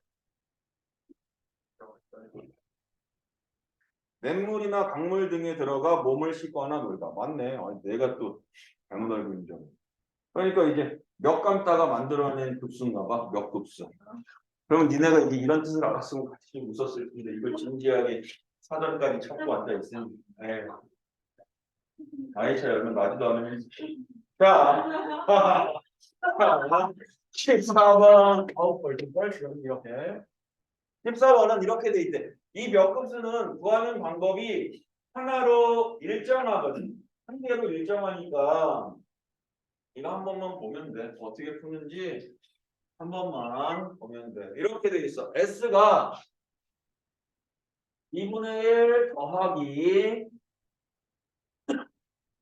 냇물이나 강물 등에 들어가 몸을 씻거나 놀다. 맞네. 내가 또 잘못 알고 있는 점. 그러니까 이제 몇 감다가 만들어낸 급수인가 봐. 몇 급수. 그러면 니네가 이제 이런 뜻을 알았으면 같이 좀 웃었을 텐데 이걸 진지하게 사전까지 찾고 앉아 있으니. 아이차 열면 나지도 않으면. 자, 14번. 벌써 이렇게. 14번은 이렇게 돼 있대. 이 몇 급수는 구하는 방법이 하나로 일정하거든. 한 개로 일정하니까 이거 한 번만 보면 돼. 어떻게 푸는지 한 번만 보면 돼. 이렇게 돼 있어. S가 2분의 1 더하기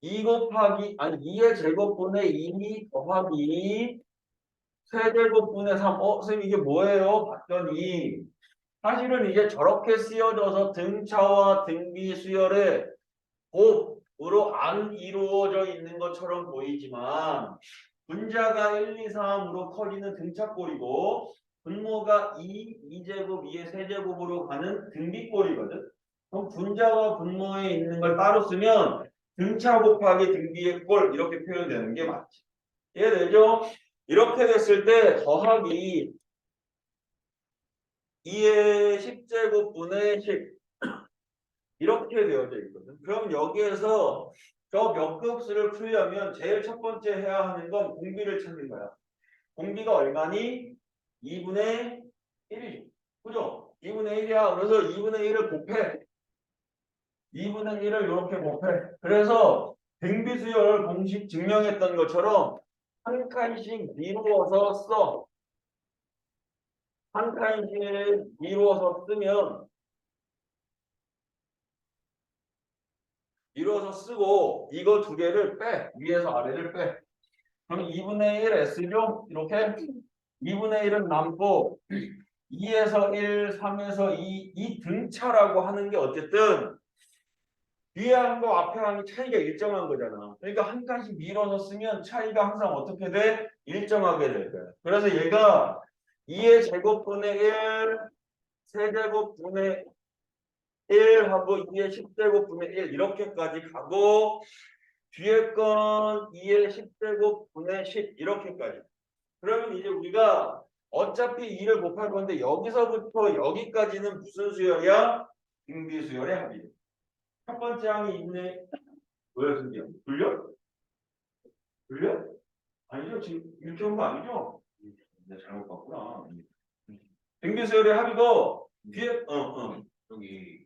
2 곱하기 아니 2의 제곱분의 2 더하기 세제곱분의 3. 선생님 이게 뭐예요? 봤더니 사실은 이제 저렇게 쓰여져서 등차와 등비 수열의 곱으로 안 이루어져 있는 것처럼 보이지만 분자가 1, 2, 3으로 커지는 등차꼴이고 분모가 2제곱, 2의 세제곱으로 가는 등비꼴이거든. 그럼 분자와 분모에 있는 걸 따로 쓰면 등차 곱하기 등비의 꼴 이렇게 표현되는 게 맞지. 이해되죠? 이렇게 됐을 때 더하기 2의 10제곱분의 10 이렇게 되어져 있거든. 그럼 여기에서 저 몇 급수를 풀려면 제일 첫 번째 해야 하는 건 공비를 찾는 거야. 공비가 얼마니? 2분의 1이지. 그죠? 2분의 1이야. 그래서 2분의 1을 곱해. 2분의 1을 이렇게 곱해. 그래서 등비수열 공식 증명했던 것처럼 한 칸씩 미루어서 써. 한 칸씩 미루어서 쓰면 밀어서 쓰고 이거 두 개를 빼. 위에서 아래를 빼. 그럼 2분의 1 S죠? 이렇게 2분의 1은 남고 2에서 1, 3에서 2, 이 등차라고 하는 게 어쨌든 뒤에 한 거 앞에 한 게 차이가 일정한 거잖아. 그러니까 한 칸씩 밀어서 쓰면 차이가 항상 어떻게 돼? 일정하게 될 거야. 그래서 얘가 2의 제곱분의 1, 세제곱분의 1 하고 2의 10제곱분의 1 이렇게까지 가고 뒤에 건 2의 10제곱분의 10 이렇게까지. 그러면 이제 우리가 어차피 2를 곱할 건데 여기서부터 여기까지는 무슨 수열이야? 등비수열의 합이야. 첫 번째 항이 있네. 뭐야, 승기야? 돌려? 돌려? 아니죠. 지금 이렇게 한 거 아니죠? 내가 잘못 봤구나. 등비수열의 합이고 뒤에 여기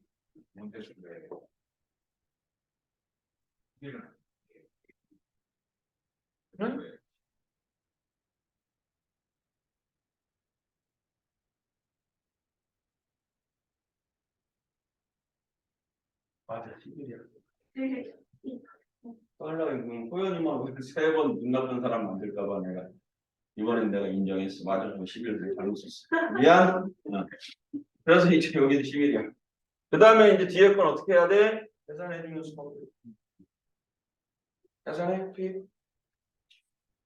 몬테스레 응? 맞아, 11이야. 빨라, 호연이만 3번 눈 나쁜 사람 만들까봐 내가 이번엔 내가 인정했어. 맞아, 11을 잘못 썼어. 미안. 그래서 이제 여기도 11이야. 그 다음에 이제 뒤에 건 어떻게 해야 돼? 계산해주는 수법. 계산해, 피.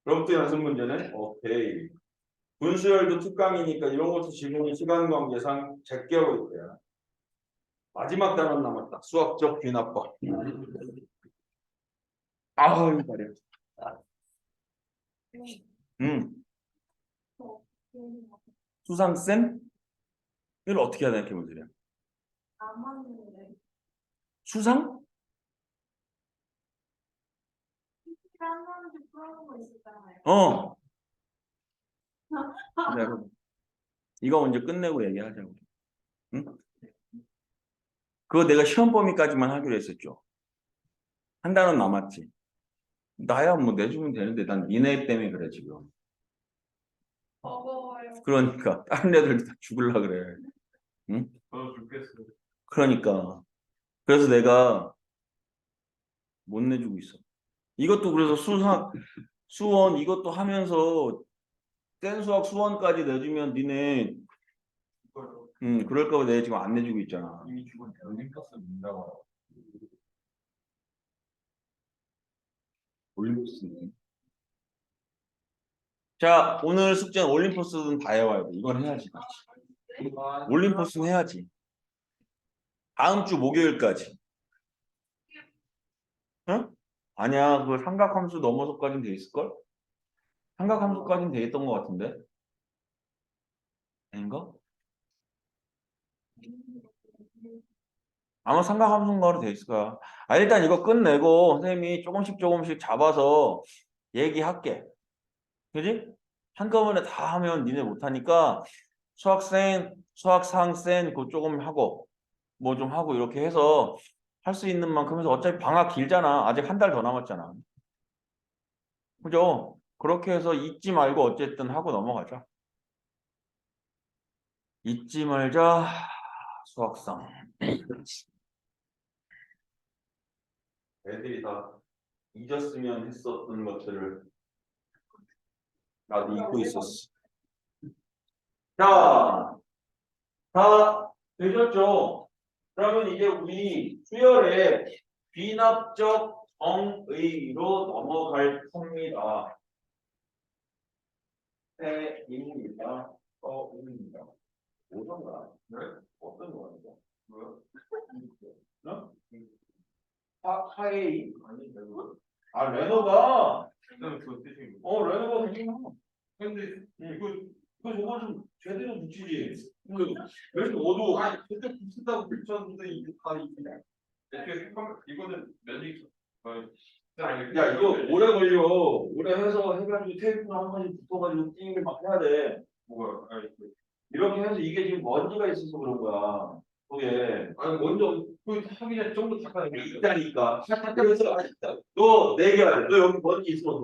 그럼 또 연습 문제네? 오케이. 분수열도 특강이니까 이런 것도 지금 시간 관계상 제껴올 거야. 마지막 단원 남았다. 수학적 귀납법. 아우, 말이야. 수상쌤? 이걸 어떻게 해야 되나, 이렇게 문제야. 안 맞는데. 수상? 한 번도 풀어본 거 있었잖아요. 어. 네, 이거 먼저 끝내고 얘기하자고. 응? 그거 내가 시험 범위까지만 하기로 했었죠. 한 단원 남았지. 나야 뭐 내주면 되는데 난 니네 때문에 그래 지금. 버거워요. 그러니까 다른 애들 다 죽을라 그래. 응? 저도 죽겠어요. 그러니까 그래서 내가 못 내주고 있어. 이것도 그래서 수원 이것도 하면서 센 수학 수원까지 내주면 니네 그럴까 봐 내가 지금 안 내주고 있잖아. 이미 죽은 올림퍼스 민다고. 올림포스는. 자, 오늘 숙제는 올림포스는 다 해와야 돼. 이건 해야지. 올림포스는 해야지. 다음 주 목요일까지. 응? 아니야, 그 삼각함수 넘어서까지는 돼 있을걸? 삼각함수까지는 돼 있던 것 같은데? 아닌가? 아마 삼각함수인가로 돼 있을 거야. 아, 일단 이거 끝내고 선생님이 조금씩 잡아서 얘기할게. 그지? 한꺼번에 다 하면 니네 못하니까 수학상 그거 조금 하고 뭐 좀 하고 이렇게 해서 할 수 있는 만큼 해서 어차피 방학 길잖아. 아직 한 달 더 남았잖아. 그죠? 그렇게 해서 잊지 말고 어쨌든 하고 넘어가자. 잊지 말자. 수학상. 애들이 다 잊었으면 했었던 것들을 나도 잊고 있었어. 자, 다 되셨죠? 그러면 이제 우리 수열의 귀납적 정의로 넘어갈 겁니다. 해입니다. 어입니다. 뭐던가? 네? 어떤 거죠? 뭐요? 어? 하에이? 아니, 레노. 아, 레노가? 일단 그거 뜻이 레노가 괜찮아. 근데 이거 저거 좀 제대로 붙이지. 왜 이렇게 어두워? 아니 그때 붙인다고 붙였는데 이게 다 이게 애초에 색깔 이거는 면이 야, 이거 오래 걸려. 오래 해서 해가지고 테이프나 한 번씩 붙어가지고 띵을 막 해야 돼. 뭐야? 이렇게 해서 이게 지금 먼지가 있어서 그런 거야. 그게. 아니 먼저 그 하기 전에 좀더 닦아야 돼. 있다니까. 그래서 너 내가 너 여기 먼지 있어.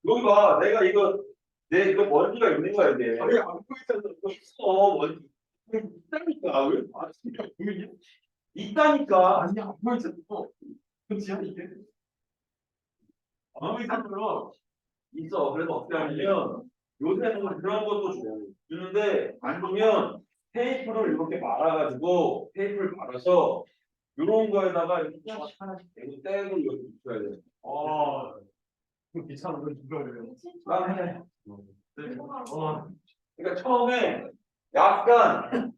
여기 봐. 내가 이거 이거 먼지가 있는 거야 이게. 아니 안 보이잖아. 이거 있어 먼지. 있다니까 왜? 진짜 보이냐? 있다니까. 아니 안 보이잖아. 그치야 이게? 아무 이상으로 있어. 그래서 어떻게 하냐면 요새는 그런 것도 주는데 안 주면 테이프를 이렇게 말아가지고 테이프를 말아서 이런 거에다가 이렇게 하나씩 대고 떼고 이렇게 붙여야 돼. 그 귀찮은 건 이거예요. 그다음에 어, 그러니까 처음에 약간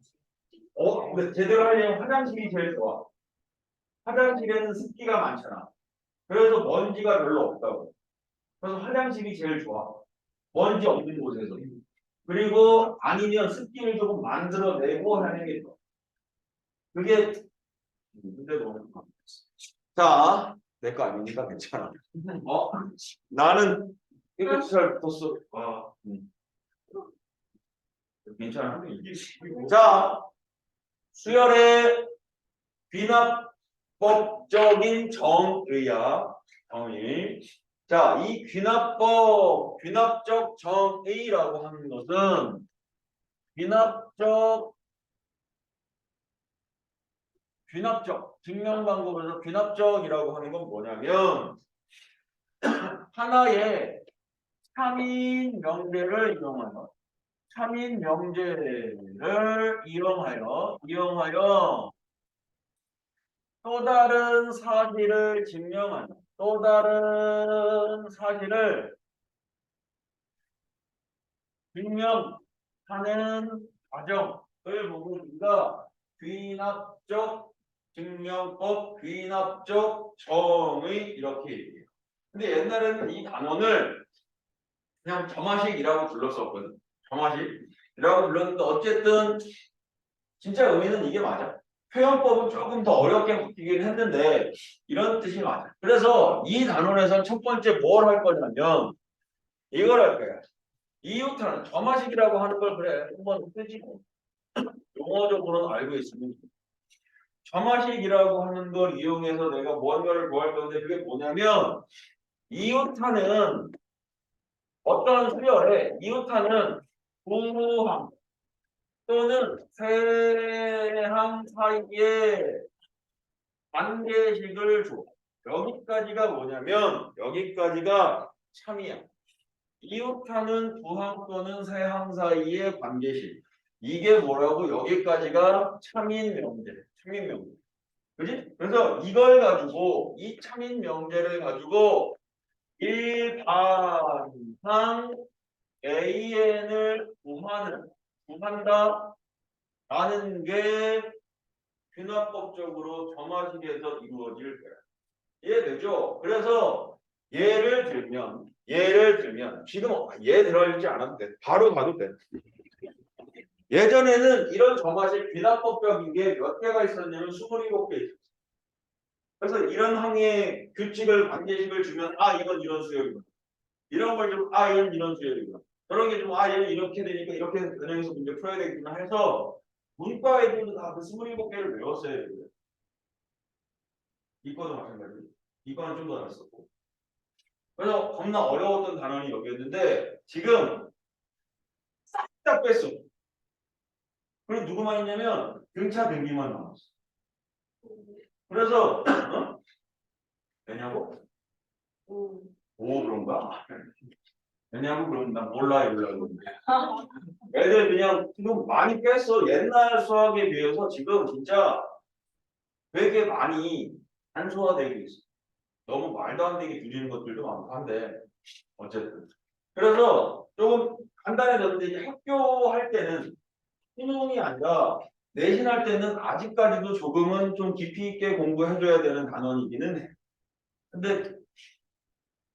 근데 제대로 하려면 화장실이 제일 좋아. 화장실에는 습기가 많잖아. 그래서 먼지가 별로 없다고. 그래서 화장실이 제일 좋아. 먼지 없는 곳에서. 그리고 아니면 습기를 조금 만들어내고 하는 게 좋아. 그게 근데 뭐. 자, 내 거 아니니까 괜찮아. 나는 이렇게 잘 붙었어. 괜찮아. 자, 수열의 귀납법적인 정의야. 정의. 자, 이 귀납적 정의라고 하는 것은 귀납적 증명 방법에서 귀납적이라고 하는 건 뭐냐면 하나의 참인 명제를 이용하여 또 다른 사실을 증명하는 과정을 보고 우리가 귀납적 증명법, 귀납적 정의 이렇게 얘기해요. 근데 옛날에는 이 단원을 그냥 점화식이라고 불렀었거든. 점화식이라고 불렀는데 어쨌든 진짜 의미는 이게 맞아. 표현법은 조금 더 어렵게 바뀌긴 했는데 이런 뜻이 맞아. 그래서 이 단원에서 첫 번째 뭘 할 거냐면 이걸 할 거야. 이웃하는 점화식이라고 하는 걸 그래. 한번 쓰지. 용어적으로는 알고 있으면 점화식이라고 하는 걸 이용해서 내가 무언가를 구할 건데 그게 뭐냐면 이웃하는 어떤 수열에 이웃하는 부항 또는 세항 사이에 관계식을 줘. 여기까지가 뭐냐면 여기까지가 참이야. 이웃하는 부항 또는 세항 사이의 관계식. 이게 뭐라고? 여기까지가 참인 명제. 그지? 그래서 이걸 가지고 이 참인 명제를 가지고 일반상 AN을 구한다 라는 게 귀납법적으로 점화식에서 이루어질 거야. 이해되죠? 그래서 예를 들면 지금 예 들어있지 않아도 돼. 바로 가도 돼. 예전에는 이런 점화식 귀납법적인 게 몇 개가 있었냐면 27개 있었어. 그래서 이런 항의 규칙을 관계식을 주면 이건 이런 수열이구나. 이런 걸 좀 이건 이런 수열이구나. 그런 게 좀 얘는 이렇게 되니까 이렇게 은행에서 문제 풀어야 되겠구나 해서 문과 애들도 다 그 27개를 외웠어야 돼요. 이과도 마찬가지고. 이과는 좀 더 나았었고. 그래서 겁나 어려웠던 단원이 여기였는데 지금 싹 다 뺐어. 그리고 누구만 있냐면 등차 등기만 남았어. 그래서 왜냐고? 오 그런가? 왜냐고 그러면 난 몰라 이러려고. 애들 그냥 지금 많이 뺐어. 옛날 수학에 비해서 지금 진짜 되게 많이 간소화되고 있어. 너무 말도 안 되게 줄이는 것들도 많고 한데 어쨌든 그래서 조금 간단해졌는데 이제 학교 할 때는 수능이 아니라 내신할 때는 아직까지도 조금은 좀 깊이 있게 공부해줘야 되는 단원이기는 해. 근데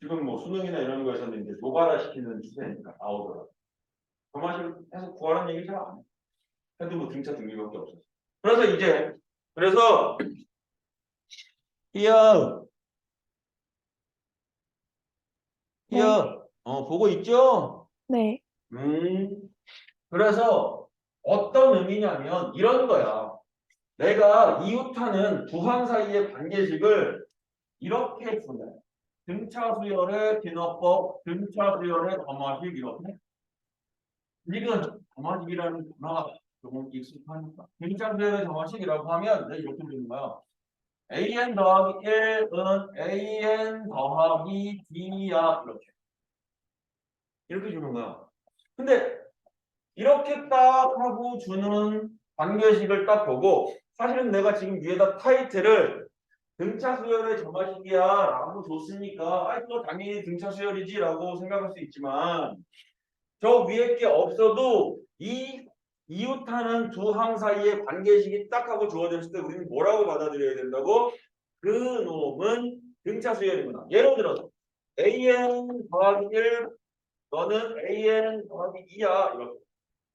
지금 뭐 수능이나 이런 거에서는 이제 노가다 시키는 추세니까 나오더라고. 점화식 해서 구하는 얘기 잘 안 해. 해도 뭐 등차 등비밖에 없었어. 그래서 히어 보고 있죠? 네. 그래서 어떤 의미냐면 이런 거야. 내가 이웃하는 부항 사이의 관계식을 이렇게 주네. 등차 수열의 기너법, 등차 수열의 점화식 이렇게. 이건 점화식이라는 단어가 조금 익숙하니까. 등차 수열의 점화식이라고 하면 이렇게 되는 거야. AN 더하기 1은 AN 더하기 D야. 이렇게 주는 거야. 근데 이렇게 딱 하고 주는 관계식을 딱 보고 사실은 내가 지금 위에다 타이틀을 등차 수열의 점화식이야 라고 줬으니까 아 이거 당연히 등차 수열이지 라고 생각할 수 있지만 저 위에 게 없어도 이 이웃하는 두 항 사이의 관계식이 딱 하고 주어졌을 때 우리는 뭐라고 받아들여야 된다고? 그 놈은 등차 수열이구나. 예를 들어서 AN 더하기 1 너는 AN 더하기 2야 이렇게.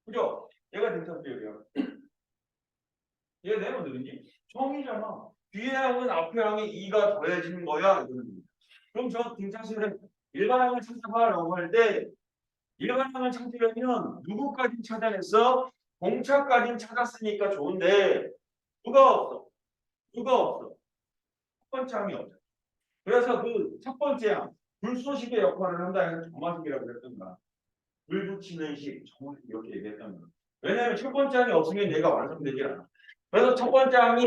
그죠? 얘가 등차 수열이야. 얘 내면 되는지 정이잖아. 뒤에 항은 앞에 항이 2가 더해지는 거야. 이거는. 그럼 저 등차 수열의 일반항을 찾아봐라고 할 때 일반항을 찾으려면 누구까지 찾아냈어? 공차까지 찾았으니까 좋은데 누가 없어? 누가 없어? 첫 번째 항이 없어. 그래서 그 첫 번째 항 불소식의 역할을 한다 해서 점화식이라고 그랬던 거야. 불 붙이는 식, 점화식 이렇게 얘기했던 거야. 왜냐하면 첫 번째 항이 없으면 얘가 완성되지 않아. 그래서 첫 번째 항이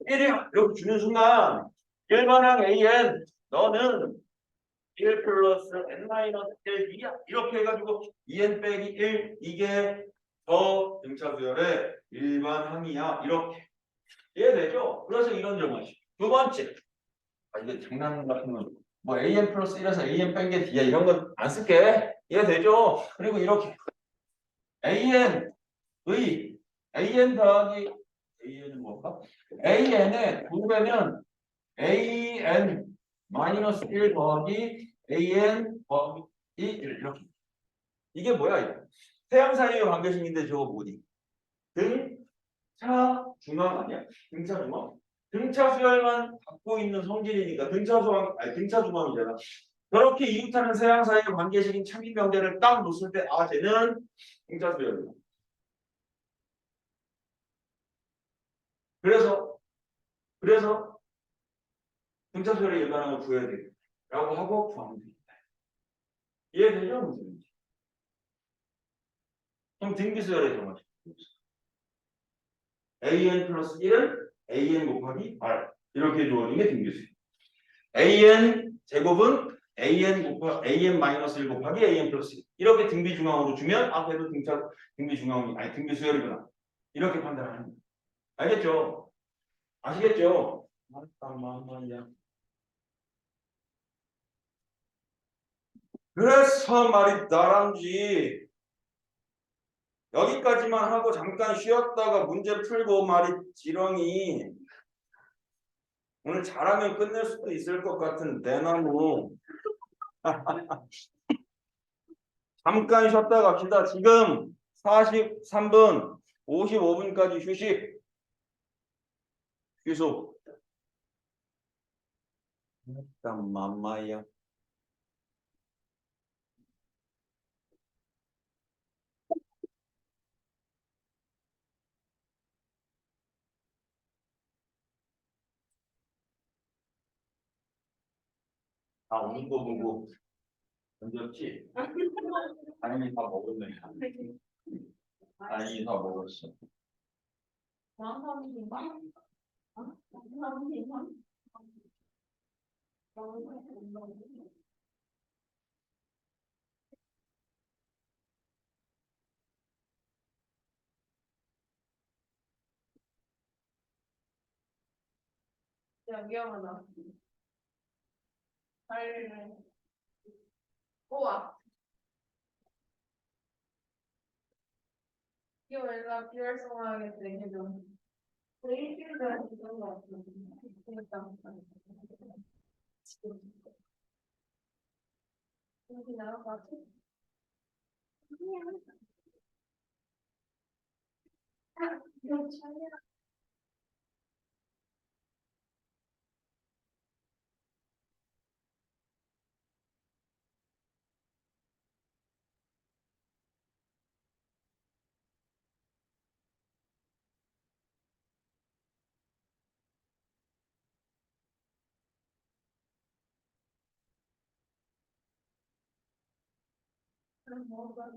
1이 이렇게 주는 순간 일반항 AN 너는 1 플러스 n 마이너스 1 2야 이렇게 해가지고 2n 빼기 1 이게 더 등차 수열의 일반항이야 이렇게 이해되죠? 그래서 이런 점화식. 두 번째 이게 장난 같은 건 뭐 an 플러스 1에서 an 뺀 게 d야 이런 건 안 쓸게 이해되죠? 그리고 이렇게 an의 an 더하기 an은 뭘까? an의 두 배는 an 마이너스 1 더하기 an 더하기 1 이렇게 이게 뭐야 이거 태양 사이의 관계식인데 저거 뭐니? 등차 중앙 아니야? 등차 중앙? 등차 수열만 갖고 있는 성질이니까 등차 중앙 아니 등차 중앙이잖아. 그렇게 이웃하는 세양 사이의 관계식인 참인 명제를 딱 놓았을 때 아 쟤는 등차 수열이야. 그래서 등차 수열의 일반항을 구해야 돼. 라고 하고 구하면 돼. 이해되죠? 무슨 말인지. 그럼 등비수열의 정화식. an 플러스 1은 an 곱하기 r 이렇게 주어진 게 등비수열. an 제곱은 an 마이너스 1 곱하기 an 플러스 1 이렇게 등비 중앙으로 주면 앞에도 등비 중앙이 아니 등비 수열이구나 이렇게 판단하는 거예요. 알겠죠? 아시겠죠? 잠깐만요. 그래서 말이 다람쥐 여기까지만 하고 잠깐 쉬었다가 문제 풀고 말이 지렁이 오늘 잘하면 끝낼 수도 있을 것 같은 대나무 잠깐 쉬었다 갑시다. 지금 43분 55분까지 휴식 휴속 잠깐만요. 아 오는 거 보고 던졌지? 아니 다 먹었네. 아니 다 먹었어. 야, 위험하다. 잘. 우와. 이거 왠가 비활성화하겠대, 해줘. 일주일간 이런 거 같아. 그러니까. 여기 나올 것 같아. 이거 차이야. 그럼 뭐가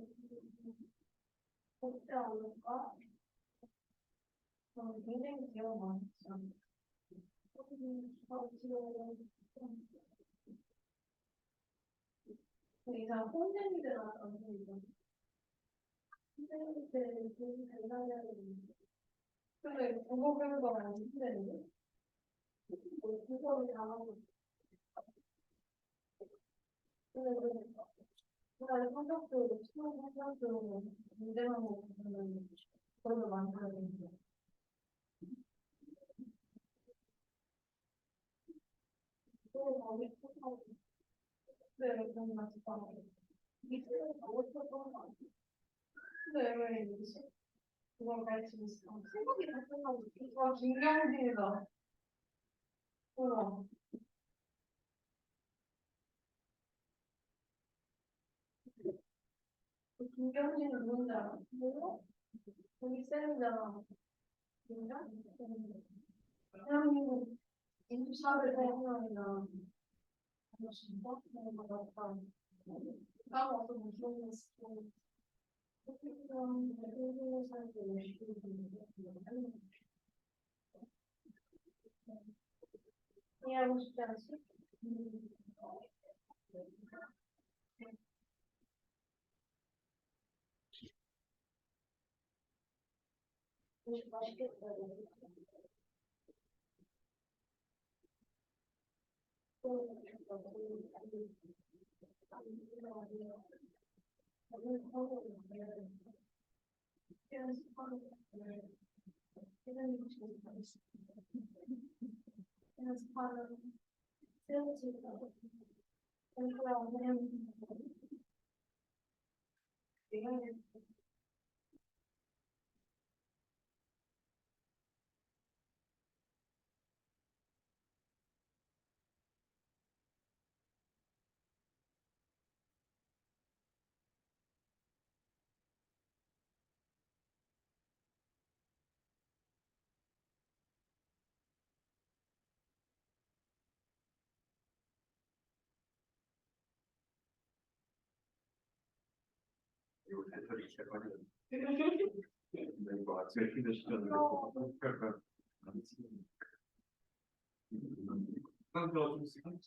복제 오는가? 굉장히 귀여워. 이상 홈랜드 나왔던 이거. 홈랜드 돈 달라야 되는데. 근데 국어 교육가 많이 힘드는데? 국어를 다 하고. 근데 그날 성적도 수능 성적도 문제만 보면 그런 많이 하는데. 또 거기 네, 그런 거 같아. 이틀을 다 못했던 거 같아. 근데 왜 이러지? 그걸 가르치고 있어. 생각이 다 끝나고. 와, 김경진이다. 우와. 김경진은 누군지 알아? 몰라? 거기 쌤이잖아. 진짜? 대한민국 인사를 대통령이나 진짜? 맞다. 나 와서 무슨 했어? 그냥 대통령 살때 열심히 이해하고 싶지 않지? 맛있겠다. 이거 대설이 시작하는. 이거 아침에 힘드시잖아요. 상처 좀 시간.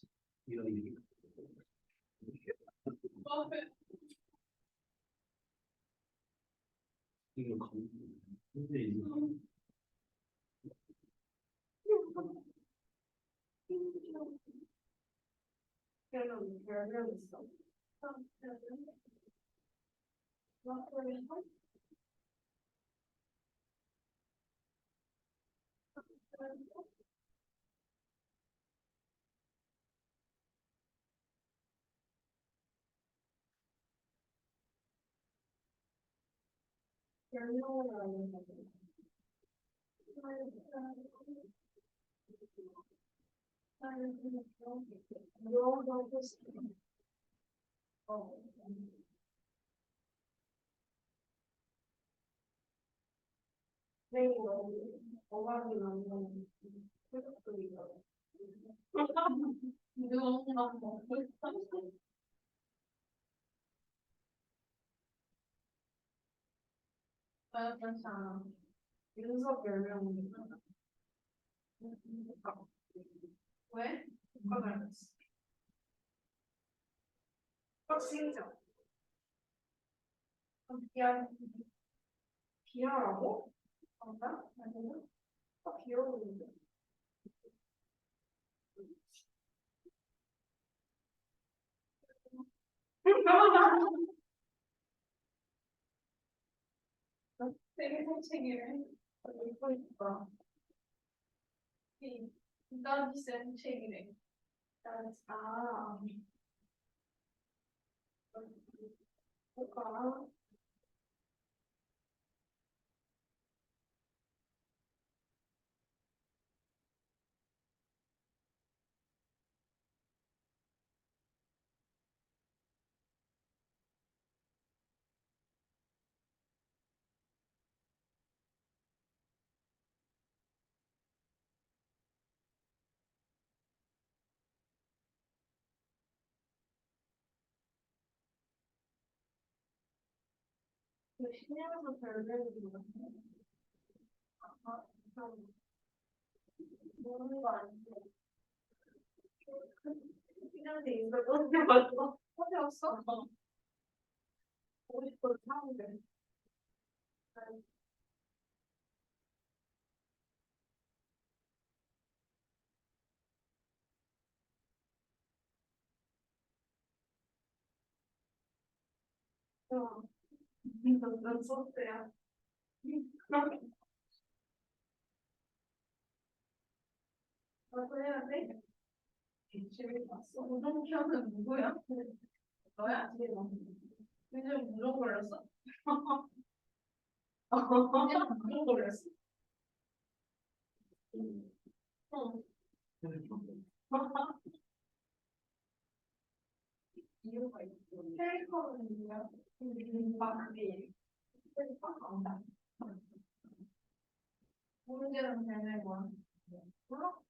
별명 있어. 별명을 아는 거. 너무 싶어. 네, 어감이 많이 소속들이죠. 너무 막 먹고 싶어. 그렇지 않아. 윤석 별명이 왜? 누가 닮았어? 빡신죠. 비하, 비하라고? 맞나? 아니면? 비하는데. 되게 산책이래. 읽고 있다. 나비 센 책이래. 아, 뭐가? 신이어서 별명이 뭐야? 아, 모르는 거 아닌데. 그냥 돼 있어. 어디 갔어? 어디 갔어? 보고 싶어서 사는데. 어. 넌 소스야. 나도 해야 돼? 집에 갔어. 우동편은 누구야? 너야? 요즘 무슨 걸렸어? 그냥 무슨 걸렸어? 응. 이유가 있어. 캐릭터는 누구야? 막 그게 막 나온다. 문제는 되는 거야. 몰라?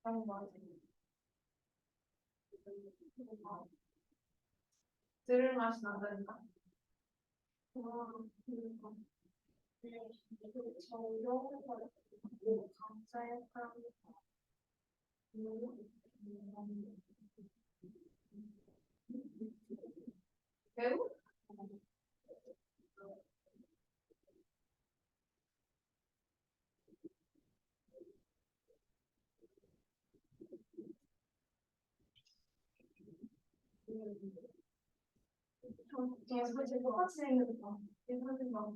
그런 거 같아. 들을 맛이 난다니까. 와, 그러니까. 저 이런 거 감사했다. 배우? 계속 제 똑같이 생겼다. 예전에 막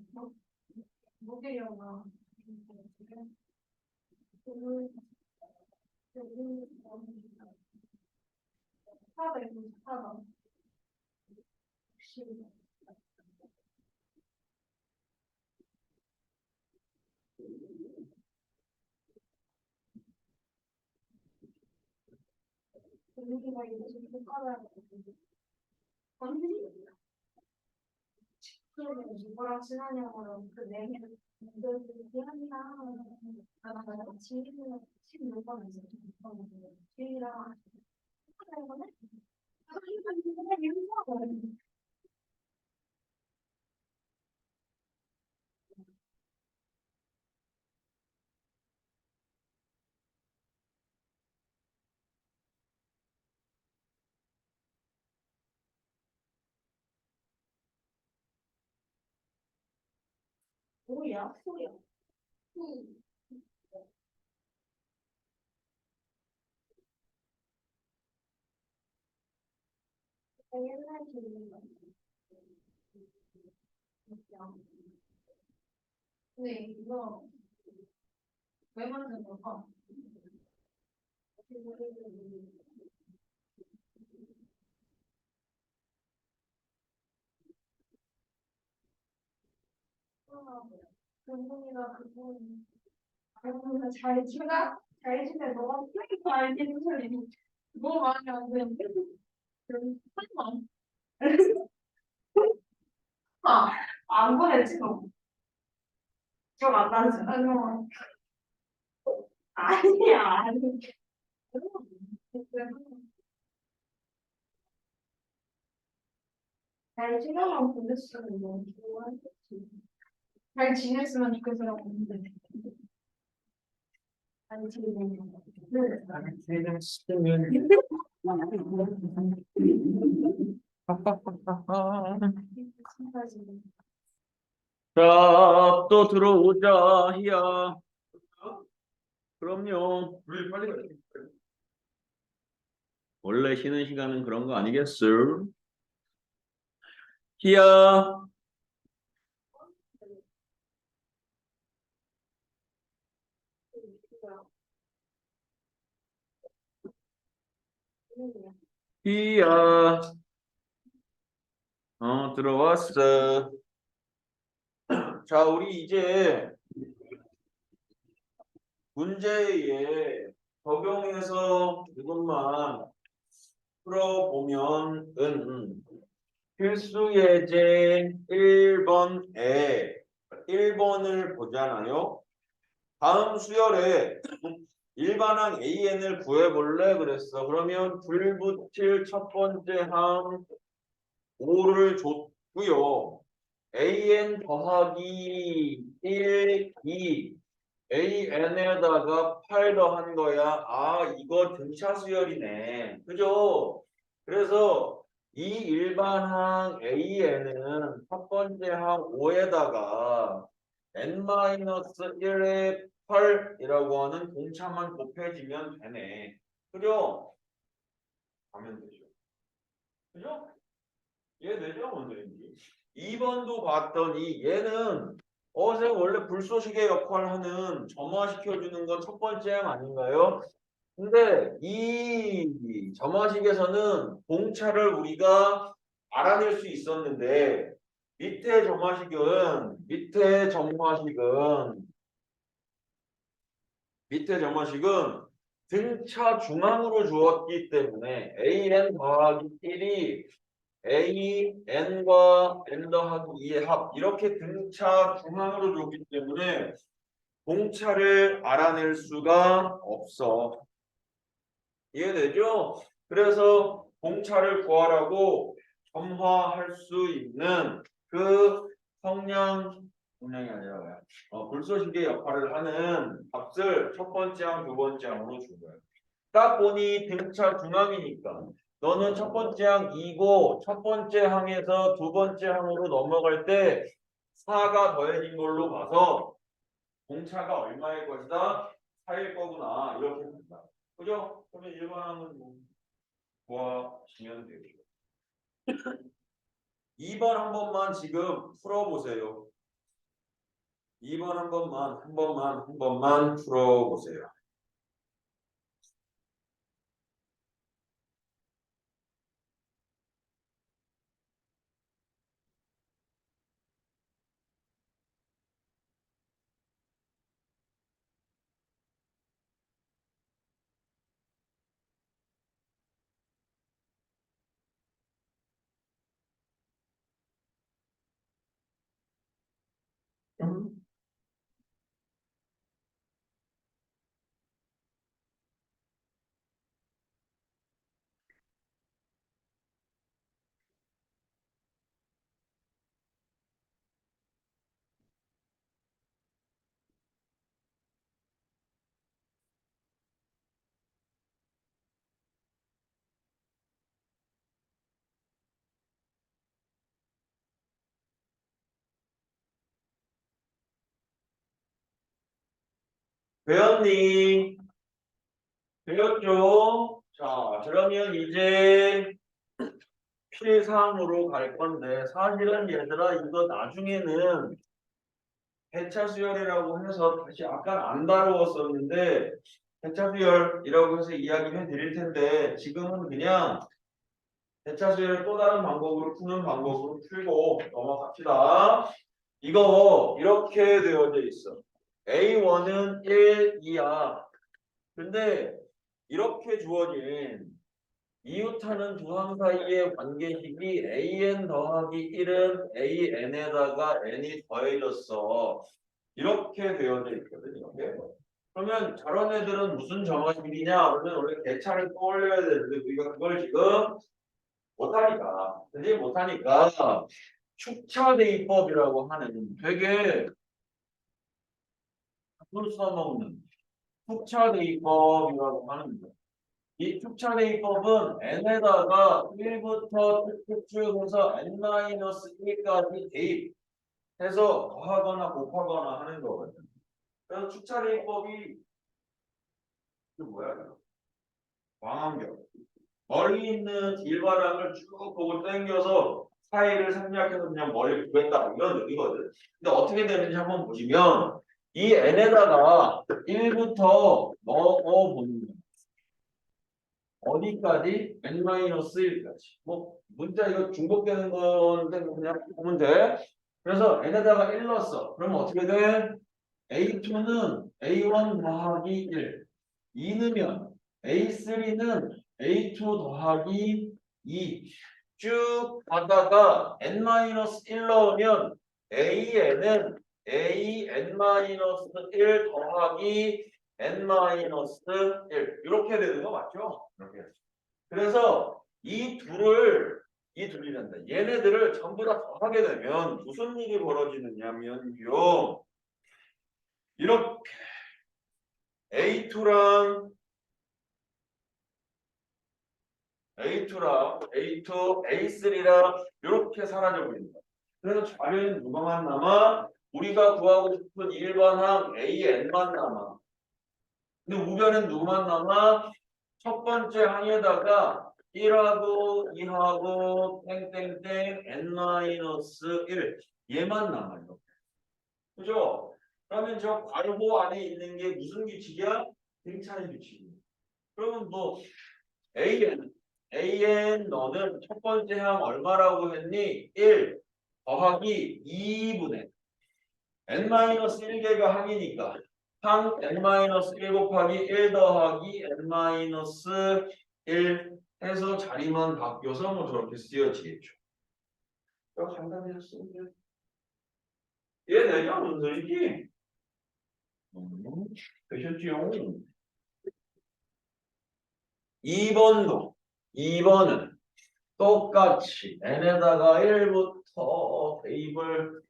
모델이었나. 하다 이거 하다. 혹시 분위기가 이거 좀 똑같아야 언니? 그러면 누구랑 친하냐고 그 내면 미안이랑 나랑 지인이랑 친몇 번을 있어. 지인이랑 하는 거네? 뭐야? 소리야. 옛날 기분 같아. 근데 이거 왜 만든 걸까? 금붕이가 그분 잘 지나? 잘 지내? 너가 다 알겠는 소리. 뭐 많이 안 되는데? 설마. 아, 안 보냈지 너. 기억 안 나지? 아니야. 아니야. 잘 지내면 보냈으면 뭐 좋아했겠지. 잘 지냈으면 좋겠어라고 했는데. 잘 지내면. 자, 또 들어오자, 희야. 그럼요. 우리 빨리 가야 원래 쉬는 시간은 그런 거 아니겠어? 희야, 희야. 들어왔어. 자, 우리 이제 문제에 적용해서 이것만 풀어보면은 필수 예제 1번에 1번을 보잖아요. 다음 수열에 일반항 AN을 구해볼래 그랬어. 그러면 불붙일 첫 번째 항 5를 줬고요. AN 더하기 1, 2 AN에다가 8 더한 거야. 아, 이거 등차 수열이네. 그죠? 그래서 이 일반항 AN은 첫 번째 항 5에다가 n-1의 8이라고 하는 공차만 곱해지면 되네. 그죠? 하면 되죠. 그죠? 이해되죠? 원장님이. 2번도 봤더니 얘는 어제 원래 불소식의 역할을 하는 점화시켜주는 건 첫 번째 항 아닌가요? 근데 이 점화식에서는 공차를 우리가 알아낼 수 있었는데 밑에 점화식은 등차 중앙으로 주었기 때문에 AN 더하기 1이 AN과 N 더하기 2의 합 이렇게 등차 중앙으로 줬기 때문에 공차를 알아낼 수가 없어. 이해되죠? 그래서 공차를 구하라고 점화할 수 있는 그 성량이 아니라 불소식의 역할을 하는 값을 첫 번째 항, 두 번째 항으로 준 거야. 딱 보니 등차 중앙이니까 너는 첫 번째 항 2고 첫 번째 항에서 두 번째 항으로 넘어갈 때 4가 더해진 걸로 봐서 공차가 얼마일 것이다? 4일 거구나. 이렇게 본다. 그죠? 그러면 일반항은 뭐 구하시면 되죠. 2번 한 번만 지금 풀어보세요. 2번 한 번만 풀어보세요. 배웠니? 배웠죠? 자, 그러면 이제 필상으로 갈 건데 사실은 얘들아 이거 나중에는 배차 수열이라고 해서 다시 아까 안 다루었었는데 배차 수열이라고 해서 이야기해 드릴 텐데 지금은 그냥 배차 수열을 또 다른 방법으로 푸는 방법으로 풀고 넘어갑시다. 이거 이렇게 되어져 있어. A1은 1, 2야. 근데 이렇게 주어진 이웃하는 두 항 사이의 관계식이 AN 더하기 1은 AN에다가 N이 더해졌어. 이렇게 되어져 있거든요. 이렇게. 그러면 저런 애들은 무슨 정화식이냐? 그러면 원래 대차를 떠올려야 되는데 우리가 그걸 지금 못하니까. 근데 못하니까 축차대입법이라고 하는 되게 술 써먹는 축차대입법이라고 하는 거예요. 이 축차대입법은 n에다가 1부터 쭉 해서 n-1까지 대입해서 더하거나 곱하거나 하는 거거든. 그래서 축차대입법이 그 뭐야? 이거? 광학력. 멀리 있는 일반항을 쭉 보고 당겨서 사이를 생략해서 그냥 머리를 구했다 이런 의미거든. 근데 어떻게 되는지 한번 보시면 이 n에다가 1부터 넣어보는 거야. 어디까지? n-1까지. 뭐 문자 이거 중복되는 건데 그냥 보면 돼. 그래서 n에다가 1 넣었어. 그러면 어떻게 돼? A2는 A1 더하기 1. 2 넣으면 A3는 A2 더하기 2. 쭉 가다가 n-1 넣으면 an은 an-1 더하기 n-1 이렇게 되는 거 맞죠? 이렇게. 그래서 이 둘이란다. 얘네들을 전부 다 더하게 되면 무슨 일이 벌어지느냐면요. 이렇게 A2랑 A2, A3랑 이렇게 사라져 버린다. 그래서 좌변은 누가만 남아? 우리가 구하고 싶은 1번 항 AN만 남아. 근데 우변은 누구만 남아? 첫 번째 항에다가 1하고 2하고 땡땡땡 n-1 얘만 남아요. 그죠? 그러면 저 괄호 안에 있는 게 무슨 규칙이야? 등차의 규칙이야. 그러면 뭐 AN 너는 첫 번째 항 얼마라고 했니? 1 더하기 2분의 n-1개가 항이니까 항 n-1 곱하기 1 더하기 n-1 해서 자리만 바뀌어서 뭐 저렇게 쓰여지겠죠. 이거 간단해졌습니다. 얘 내가 무슨 소리지? 되셨지요? 2번은 똑같이 n에다가 1부터 대입을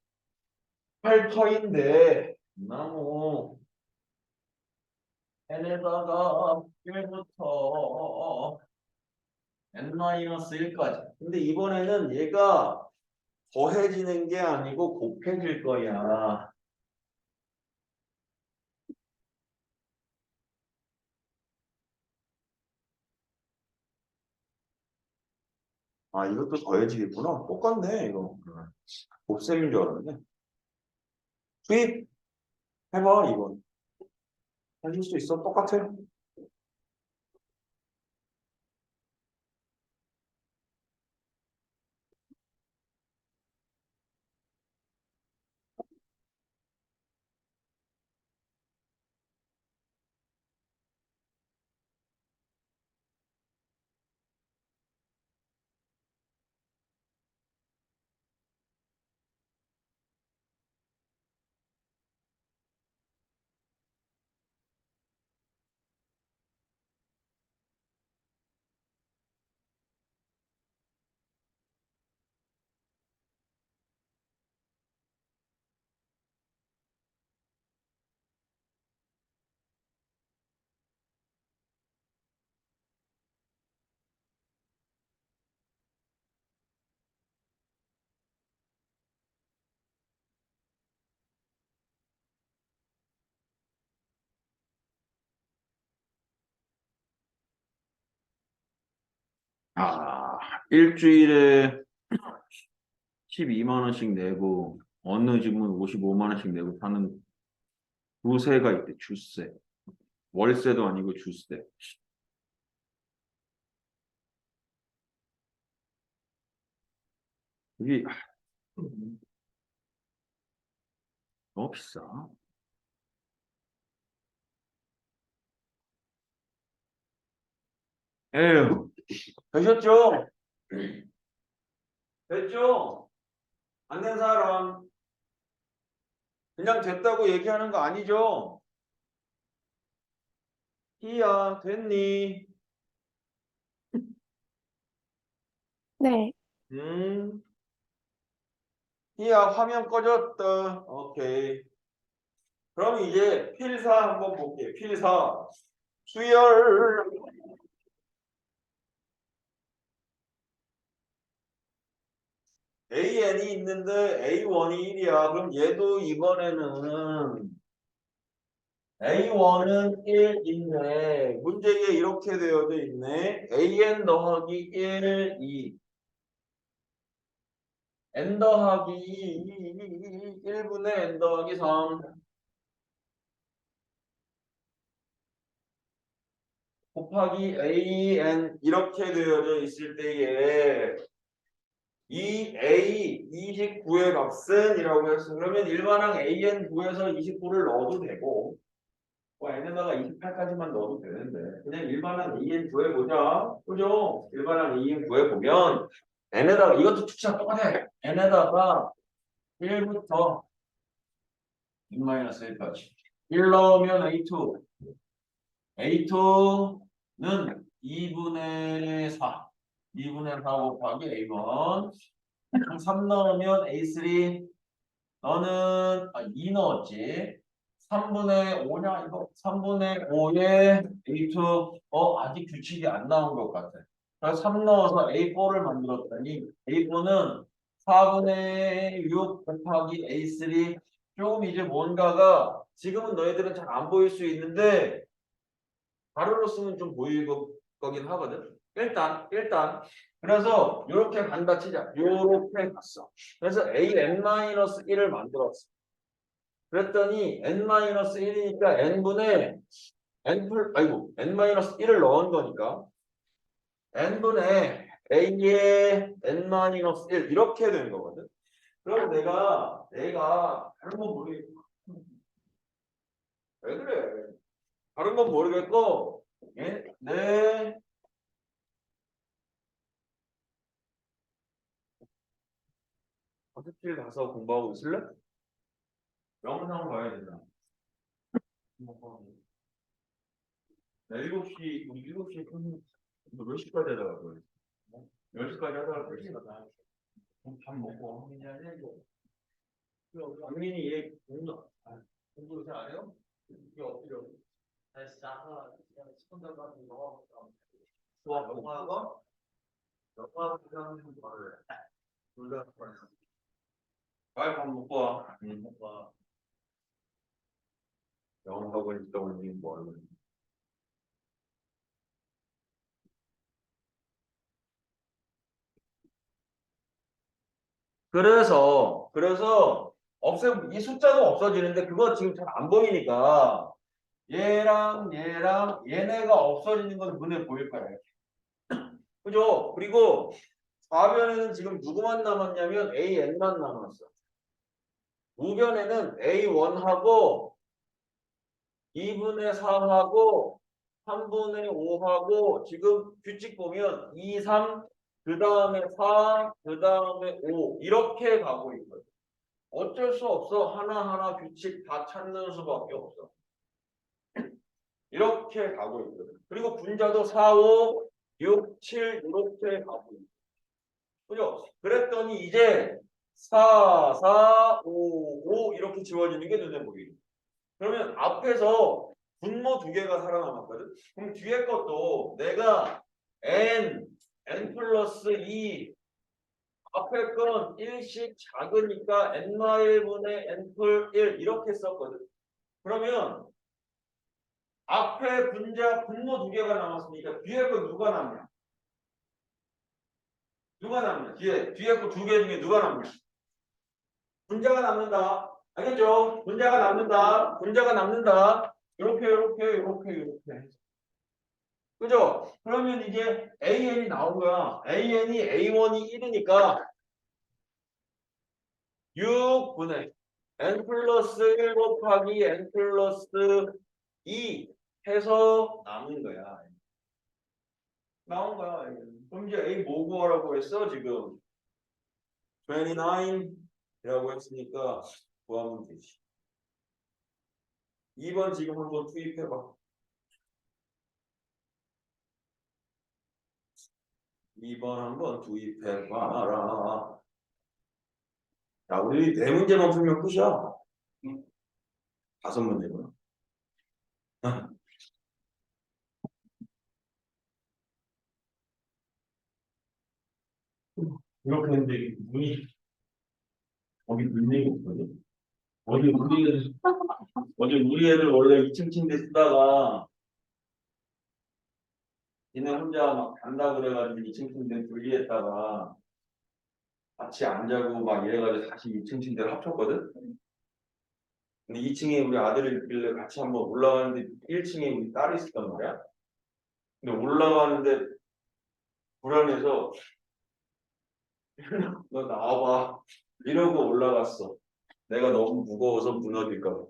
할 터인데 나무 n에다가 1부터 n-1까지. 근데 이번에는 얘가 더해지는 게 아니고 곱해질 거야. 아, 이것도 더해지겠구나. 똑같네, 이거. 곱셈인 줄 알았네. 수입 해봐, 이건. 해줄 수 있어? 똑같아. 아, 일주일에 12만 원씩 내고 어느 집은 55만 원씩 내고 사는 주세가 있대. 주세. 월세도 아니고 주세. 이게 너무 비싸. 에휴, 되셨죠? 됐죠? 안 된 사람 그냥 됐다고 얘기하는 거 아니죠? 희야, 됐니? 네. 음, 희야, 화면 꺼졌다. 오케이. 그럼 이제 필사 한번 볼게요. 필사. 수열. AN이 있는데 A1이 1이야. 그럼 얘도 이번에는 A1은 1인데 문제에 이렇게 되어져 있네. AN 더하기 1, 2. N 더하기 1분의 N 더하기 3 곱하기 AN 이렇게 되어져 있을 때에 이 A 29의 값은 이라고 했어. 그러면 일반항 AN 구해서 29를 넣어도 되고 뭐 N에다가 28까지만 넣어도 되는데 그냥 일반항 AN 구해보자. 그죠? 일반항 AN 구해보면 n에다가 이것도 추치랑 똑같아. n에다가 1부터 n-1까지 1 넣으면 a2 a2는 2분의 4 2분의 4 곱하기 a1 3 넣으면 a3 너는 2 넣었지 3분의 5냐 이거 3분의 5에 a2 아직 규칙이 안 나온 것 같아 그래서 3 넣어서 a4를 만들었더니 a4는 4분의 6 곱하기 a3 조금 이제 뭔가가 지금은 너희들은 잘 안 보일 수 있는데 가로로 쓰면 좀 보일 거긴 하거든. 일단 그래서 이렇게 간다 치자. 이렇게 갔어. 그래서 an-1을 만들었어. 그랬더니 n-1이니까 n분의 n-1을 넣은 거니까 n분의 a의 n-1 이렇게 되는 거거든. 그럼 내가 다른 건 모르겠고 왜 그래? 다른 건 모르겠고 네. 학교길 가서 공부하고 있을래? 영상 봐야 되나? 나 7시, 우리 7시에 끝, 몇 시까지 하다가 그래? 10시까지 하다가 그래? 밥 먹고. 강민이 얘 공부 잘 안 해요? 이게 어떻게 수학 영화가? 영화 그냥 말을 둘다 빨리 밥 먹고 와. 먹고 와. 영어학원 있다 보니 뭐 하는 거야? 그래서 이 숫자도 없어지는데 그거 지금 잘 안 보이니까 얘랑 얘네가 없어지는 건 눈에 보일 거야. 그죠? 그리고 좌변에는 지금 누구만 남았냐면 AN만 남았어. 우변에는 A1하고 2분의 4하고 3분의 5하고 지금 규칙 보면 2, 3, 그 다음에 4, 그 다음에 5 이렇게 가고 있거든. 어쩔 수 없어. 하나하나 규칙 다 찾는 수밖에 없어. 이렇게 가고 있거든. 그리고 분자도 4, 5, 6, 7 이렇게 가고 있어. 그죠? 그랬더니 이제 4, 4, 5, 5 이렇게 지워지는 게 눈에 보이죠. 그러면 앞에서 분모 두 개가 살아남았거든. 그럼 뒤에 것도 내가 n 플러스 2 앞에 건 1씩 작으니까 n-1분의 n플 1 이렇게 썼거든. 그러면 앞에 분모 두 개가 남았으니까 뒤에 거 누가 남냐? 누가 남냐? 뒤에 거 두 개 중에 누가 남냐? 분자가 남는다. 알겠죠? 분자가 남는다. 이렇게. 그죠? 그러면 이제 AN이 나온 거야. AN이 A1이 1이니까 6분의 n 플러스 1 곱하기 n 플러스 2 해서 남은 거야. 나온 거야. 그럼 이제 A 뭐 구하라고 했어? 지금 29이라고 했으니까 구하면 되지. 2번 지금 한번 투입해봐. 2번 한번 투입해봐라. 야, 우리 네 문제만 풀면 끝이야. 5문제구나. 이렇게 했는데 눈이 거기 눈이 없거든. 어제 우리 애들 원래 2층 침대 쓰다가 얘네 혼자 막 간다 그래가지고 2층 침대 분리했다가 같이 안 자고 막 이래가지고 다시 2층 침대를 합쳤거든. 근데 2층에 우리 아들이 있길래 같이 한번 올라가는데 1층에 우리 딸이 있었단 말이야. 근데 올라가는데 불안해서 너 나와봐 이러고 올라갔어. 내가 너무 무거워서 무너질까 봐.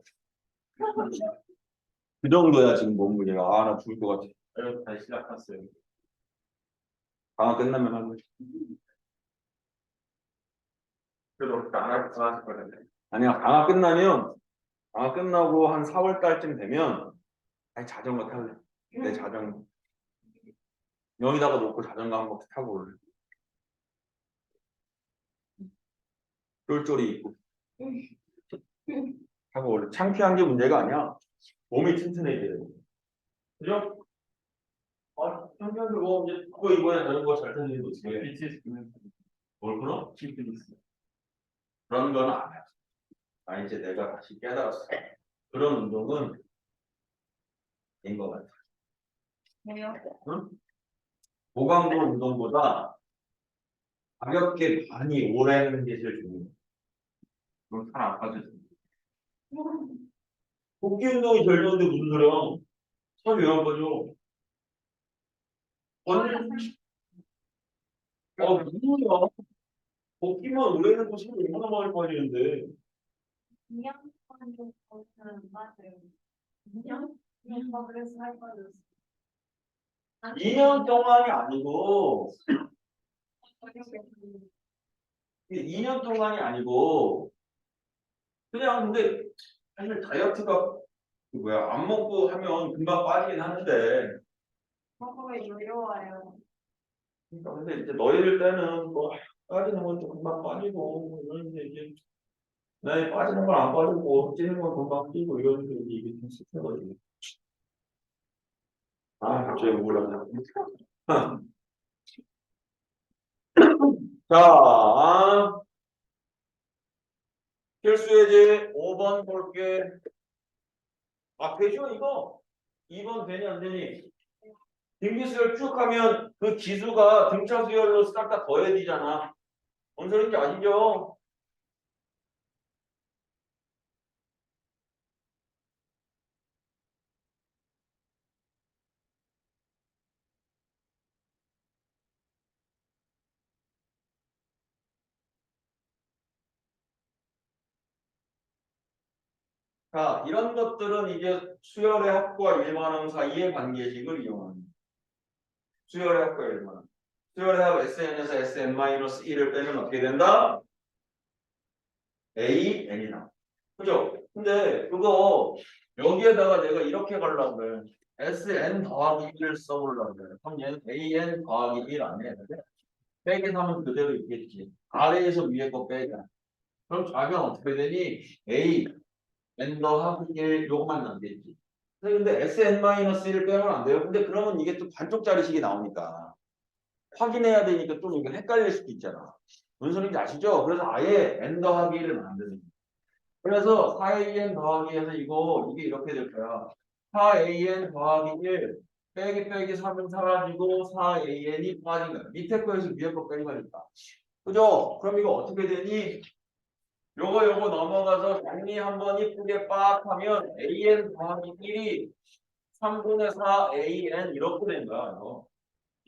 그 정도야 지금 몸무게가. 나 죽을 것 같아. 그래서 다시 시작했어요. 방학 끝나면 한 거지. 그래도 안 하실 거잖아요. 아니야, 방학 끝나고 한 4월 달쯤 되면 아니 자전거 탈래. 내 자전거. 여기다가 놓고 자전거 한 바퀴 타고 올래. 쫄쫄이 입고 타고 올래. 창피한 게 문제가 아니야. 몸이 튼튼해져야 돼. 그죠? 아, 창피한데 뭐 이제 그거 이번에 자전거 잘 타는 게 어떻게 해? BTS 뭘 그러? BTS 그런 건 아니야. 아, 이제 내가 다시 깨달았어. 그런 운동은 인 것 같아. 왜요? 응? 고강도 운동보다 가볍게 많이 오래 하는 게 제일 중요해. 그럼 살안 빠져요. 복귀 운동이 제일 좋은데 무슨 소리야? 살이 왜안 빠져? 완전, 뭐야? 복귀만 오래 하는 거 살이 얼마나 많이 빠지는데. 2년 정도는 맞아요. 2년? 2년 그래서 할 거였어. 2년 동안이 아니고, 2년 동안이 아니고, 그냥 근데 사실 다이어트가 그 뭐야, 안 먹고 하면 금방 빠지긴 하는데, 먹으면 요요와요. 그러니까 근데 이제 너희들 때는 뭐 빠지는 건 좀 금방 빠지고 뭐 이러는데 이제 나이 빠지는 건 안 빠지고 찌는 건 금방 찌고 이러는데 이게 좀 슬퍼가지고 아 갑자기 우울하네. 자, 필수예제 5번 볼게. 아 되죠 이거? 2번 되니 안 되니? 등비수열 쭉 하면 그 지수가 등차 수열로 싹 다 더해지잖아. 뭔 소리인지 아시죠? 자, 이런 것들은 이제 수열의 합과 일반항 사이의 관계식을 이용합니다. 수열의 합과 일반항. 수열의 합 SN에서 SN-1을 빼면 어떻게 된다? AN이다. 그죠? 근데 그거 여기에다가 내가 이렇게 가려고 그래. SN 더하기 1을 써보려고 그래. 그럼 얘는 AN 더하기 1 아니야? 빼기 하면 그대로 있겠지. 아래에서 위에 거 빼자. 그럼 좌변 어떻게 되니? A n 더하기 1 요거만 남겠지. 근데 SN-1을 빼면 안 돼요. 근데 그러면 이게 또 반쪽짜리식이 나오니까 확인해야 되니까 좀 이거 헷갈릴 수도 있잖아. 무슨 소리인지 아시죠? 그래서 아예 n 더하기 1을 만드는 거예요. 그래서 4an 더하기 해서 이게 이렇게 될 거야. 4an 더하기 1 빼기 3은 사라지고 4an이 빠진 거야. 밑에 거에서 위에 거 빼는 거니까. 그죠? 그럼 이거 어떻게 되니? 요거 넘어가서 정리 한번 이쁘게 빡 하면 an 더하기 1이 3분의 4 an 이렇게 된 거야. 이거.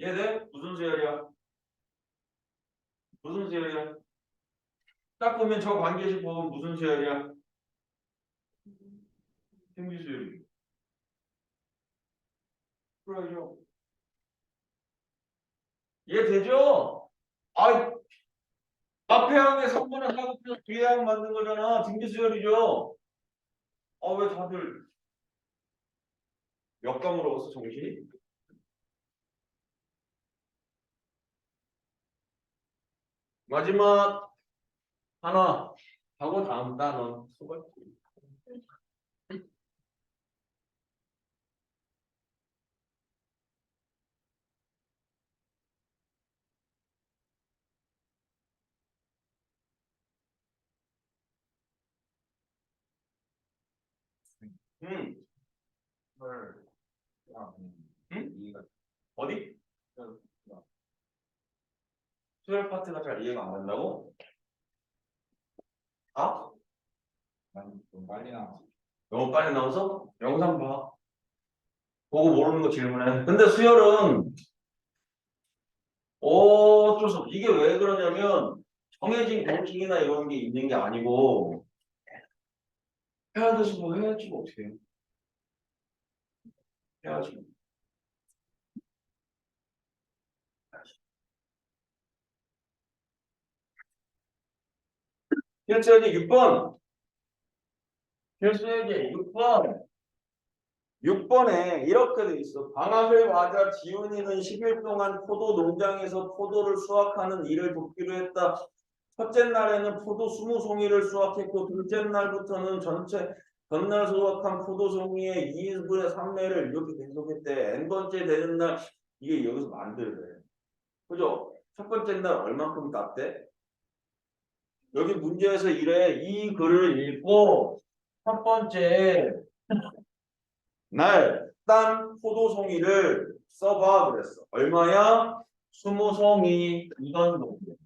얘네 무슨 수열이야? 무슨 수열이야? 딱 보면 저 관계식 보면 무슨 수열이야? 생리 수열이. 그러죠. 이해되죠? 아, 앞에 항에 3분의 4 곱해서 뒤에 항 만든 거잖아. 등비 수열이죠. 아, 왜 다들 역감으로 없어 정신이? 마지막 하나 하고 다음 단원 수고. 응. 헐. 응? 어디? 수열 파트가 잘 이해가 안 간다고? 아? 좀 빨리 나왔어. 너무 빨리 나와서 영상 봐. 보고 모르는 거 질문해. 근데 수열은 어쩔 수 없어. 이게 왜 그러냐면 정해진 공식이나 이런 게 있는 게 아니고 해야 돼서 뭐 해야지 뭐 어떻게 해. 해야지. 필수예제 6번. 필수예제 6번. 6번에 이렇게 돼 있어. 방학을 맞아 지훈이는 10일 동안 포도 농장에서 포도를 수확하는 일을 돕기로 했다. 첫째 날에는 포도 20송이를 수확했고 둘째 날부터는 전날 수확한 포도 송이의 2분의 3매를 이렇게 계속했대. n번째 되는 날 이게 여기서 만들래. 그죠? 첫 번째 날 얼만큼 땄대? 여기 문제에서 이래. 이 글을 읽고 첫 번째 날 딴 포도송이를 써봐 그랬어. 얼마야? 20송이. 이건 뭐야?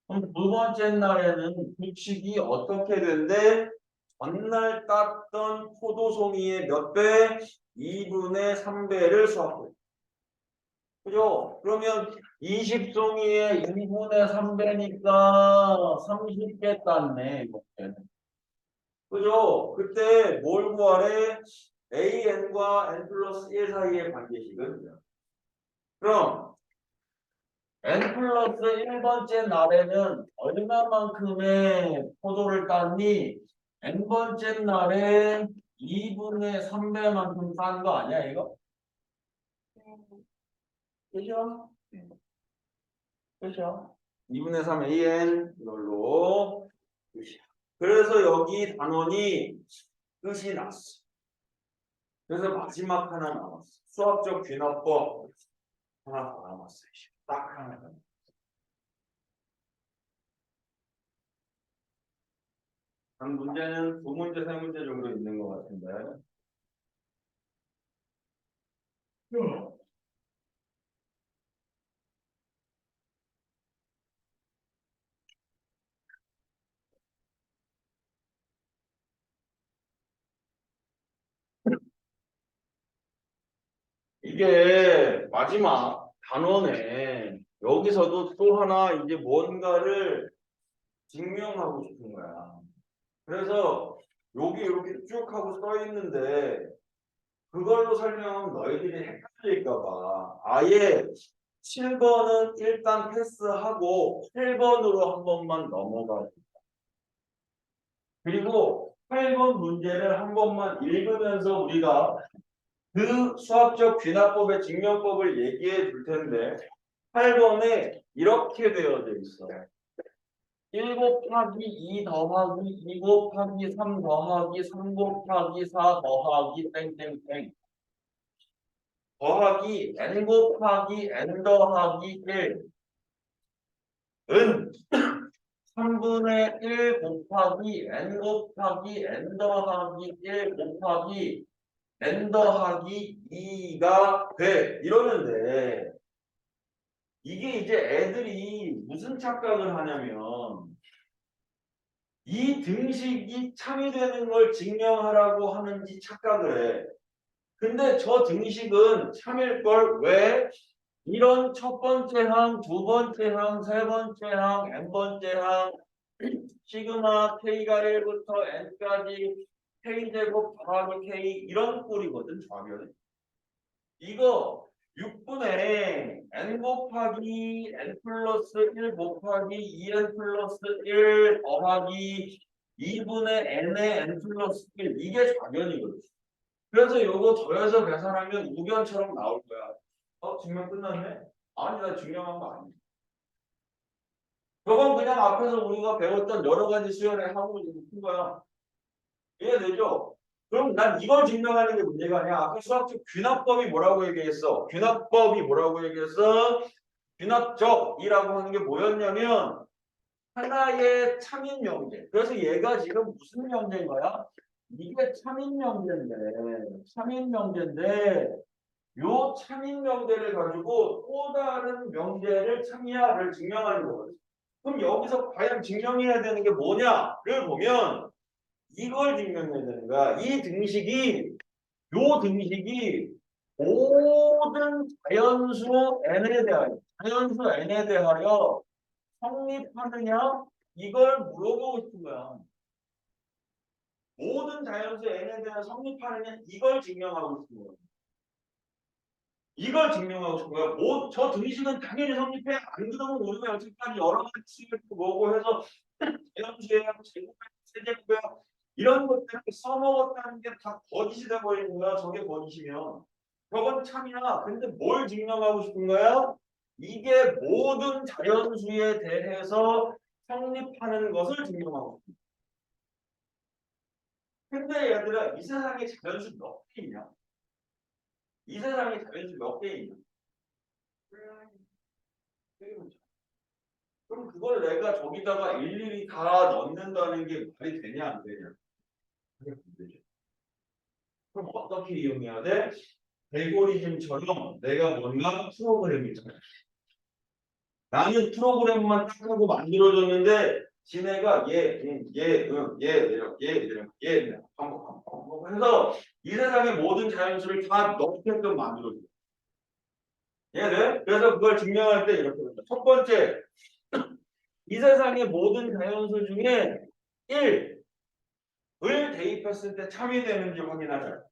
그럼 두 번째 날에는 규칙이 어떻게 된대? 전날 땄던 포도송이의 몇 배? 2분의 3배를 수확해. 그죠? 그러면 20송이의 2분의 3배니까 30개 땄네. 이렇게. 그죠? 그때 뭘 구하래? AN과 N 플러스 1 사이의 관계식은? 그럼 N 플러스 1번째 날에는 얼마만큼의 포도를 땄니? N번째 날에 2분의 3배만큼 딴 거 아니야, 이거? 그죠? 그죠? 2분의 3 AN 이걸로 끝이야. 그래서 여기 단원이 끝이 났어. 그래서 마지막 하나 남았어. 수학적 귀납법 하나 더 남았어요. 딱 하나 더. 한 문제는 두 문제, 세 문제 정도 있는 것 같은데. 이게 마지막 단원에 여기서도 또 하나 이제 뭔가를 증명하고 싶은 거야. 그래서 여기 이렇게 쭉 하고 써 있는데 그걸로 설명하면 너희들이 헷갈릴까 봐. 아예 7번은 일단 패스하고 8번으로 한 번만 넘어가. 그리고 8번 문제를 한 번만 읽으면서 우리가 그 수학적 귀납법의 증명법을 얘기해 줄 텐데 8번에 이렇게 되어져 있어. 1 곱하기 2 더하기 2 곱하기 3 더하기 3 곱하기 4 더하기 땡땡땡 더하기 n 곱하기 n 더하기 1은 3분의 1 곱하기 n 곱하기 n 더하기 1 곱하기 n 더하기 2가 돼. 이러는데 이게 이제 애들이 무슨 착각을 하냐면 이 등식이 참이되는 걸 증명하라고 하는지 착각을 해. 근데 저 등식은 참일 걸. 왜? 이런 첫 번째 항, 두 번째 항, 세 번째 항, n번째 항 시그마 k가 1부터 n까지 k제곱 더하기 k 이런 꼴이거든. 좌변은. 이거 6분의 n 곱하기 n 플러스 1 곱하기 2n 플러스 1 더하기 2분의 n의 n 플러스 1 이게 좌변이거든. 그래서 요거 더해서 계산하면 우변처럼 나올 거야. 증명 끝났네? 아니, 나 증명한 거 아니야. 저건 그냥 앞에서 우리가 배웠던 여러 가지 수열의 항목을 푼 거야. 이해되죠? 그럼 난 이걸 증명하는 게 문제가 아니야. 아까 수학적 귀납법이 뭐라고 얘기했어? 귀납법이 뭐라고 얘기했어? 귀납적이라고 하는 게 뭐였냐면 하나의 참인 명제. 그래서 얘가 지금 무슨 명제인 거야? 이게 참인 명제인데, 참인 명제인데 요 참인 명제를 가지고 또 다른 명제를 참이야를 증명하는 거거든. 그럼 여기서 과연 증명해야 되는 게 뭐냐를 보면 이걸 증명해야 되는 거야. 이 등식이 요 등식이 모든 자연수 n에 대하여 성립하느냐 이걸 물어보고 싶은 거야. 모든 자연수 n에 대한 성립하느냐 이걸 증명하고 싶은 거야. 이걸 증명하고 싶은 거야. 저 등식은 당연히 성립해. 안 그러면 우리가 여태까지 여러 가지 수익을 보고 해서 자연수예요, 제곱이에요, 세제곱이에요. 이런 것들을 써먹었다는 게 다 거짓이 돼버리는 거야. 저게 거짓이면. 저건 참이야. 근데 뭘 증명하고 싶은 거야? 이게 모든 자연수에 대해서 성립하는 것을 증명하고 싶은 거야. 근데 얘들아, 이 세상에 자연수 몇 개 있냐? 이 세상에 자연수 몇 개 있냐? 되게 많죠. 그럼 그걸 내가 저기다가 일일이 다 넣는다는 게 말이 되냐 안 되냐? 그게 안 되죠. 그럼 어떻게 이용해야 돼? 알고리즘처럼 내가 뭔가 프로그램이 있잖아. 나는 프로그램만 딱 하고 만들어줬는데 지네가 얘 반복 해서 이 세상의 모든 자연수를 다 넣게끔 만들어줘. 이해돼? 그래서 그걸 증명할 때 이렇게 된다. 첫 번째, 이 세상의 모든 자연수 중에 1을 대입했을 때 참여되는지 확인하자.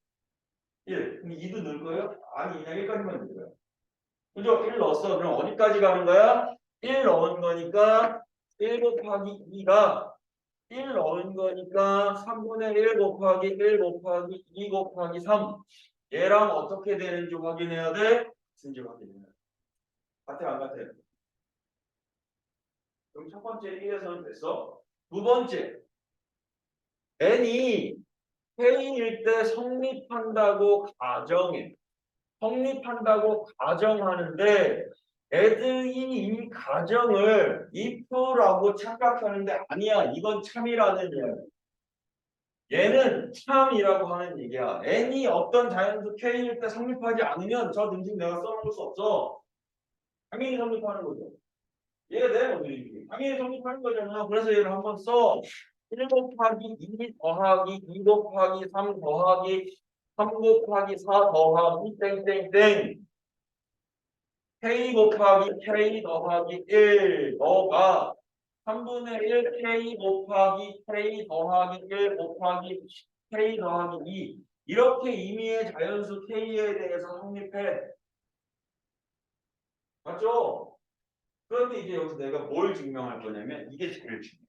1. 그럼 2도 넣을 거예요? 아니, 그냥 1까지만 넣을 거예요. 그죠? 1 넣었어. 그럼 어디까지 가는 거야? 1 넣은 거니까 1 곱하기 2가 1 넣은 거니까 3분의 1 곱하기 1 곱하기 2 곱하기 3. 얘랑 어떻게 되는지 확인해야 돼? 같은지 확인해야 돼. 같아 안 같아? 그럼 첫 번째 1에서는 됐어. 두 번째, n이 회의일 때 성립한다고 가정해. 성립한다고 가정하는데 애들이 이 가정을 if라고 착각하는데 아니야. 이건 참이라는 얘기야. 얘는 참이라고 하는 얘기야. n이 어떤 자연수 k일 때 성립하지 않으면 저 등식 내가 써놓을 수 없어. 당연히 성립하는 거죠. 얘가 내 모델이 당연히 성립하는 거잖아. 그래서 얘를 한번 써. 1 곱하기 2 더하기 2 곱하기 3 더하기 3 곱하기 4 더하기 땡땡땡 k 곱하기 k 더하기 1 너가 3분의 1 k 곱하기 k 더하기 1 곱하기 k 더하기 2 이렇게 임의의 자연수 k에 대해서 성립해. 맞죠? 그런데 이제 여기서 내가 뭘 증명할 거냐면 이게 제일 중요해.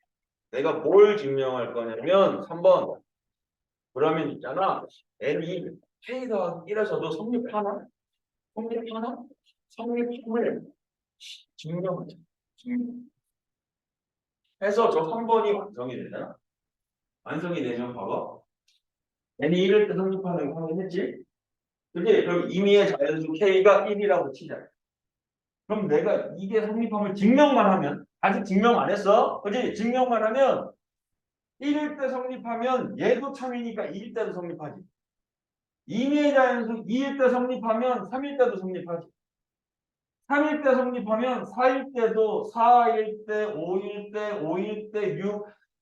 내가 뭘 증명할 거냐면 3번. 그러면 있잖아. n이 k 더하기 1에서도 성립하나? 성립하나? 성립함을 증명하자. 해서 저 3번이 완성이 되잖아. 완성이 되면 봐봐. n이 1일 때 성립하는 거 확인했지? 그지? 그럼 임의의 자연수 k가 1이라고 치자. 그럼 내가 이게 성립함을 증명만 하면 아직 증명 안 했어. 그지? 증명만 하면 1일 때 성립하면 얘도 참이니까 2일 때도 성립하지. 임의의 자연수 2일 때 성립하면 3일 때도 성립하지. 3일 때 성립하면 4일 때도 4일 때, 5일 때, 5일 때,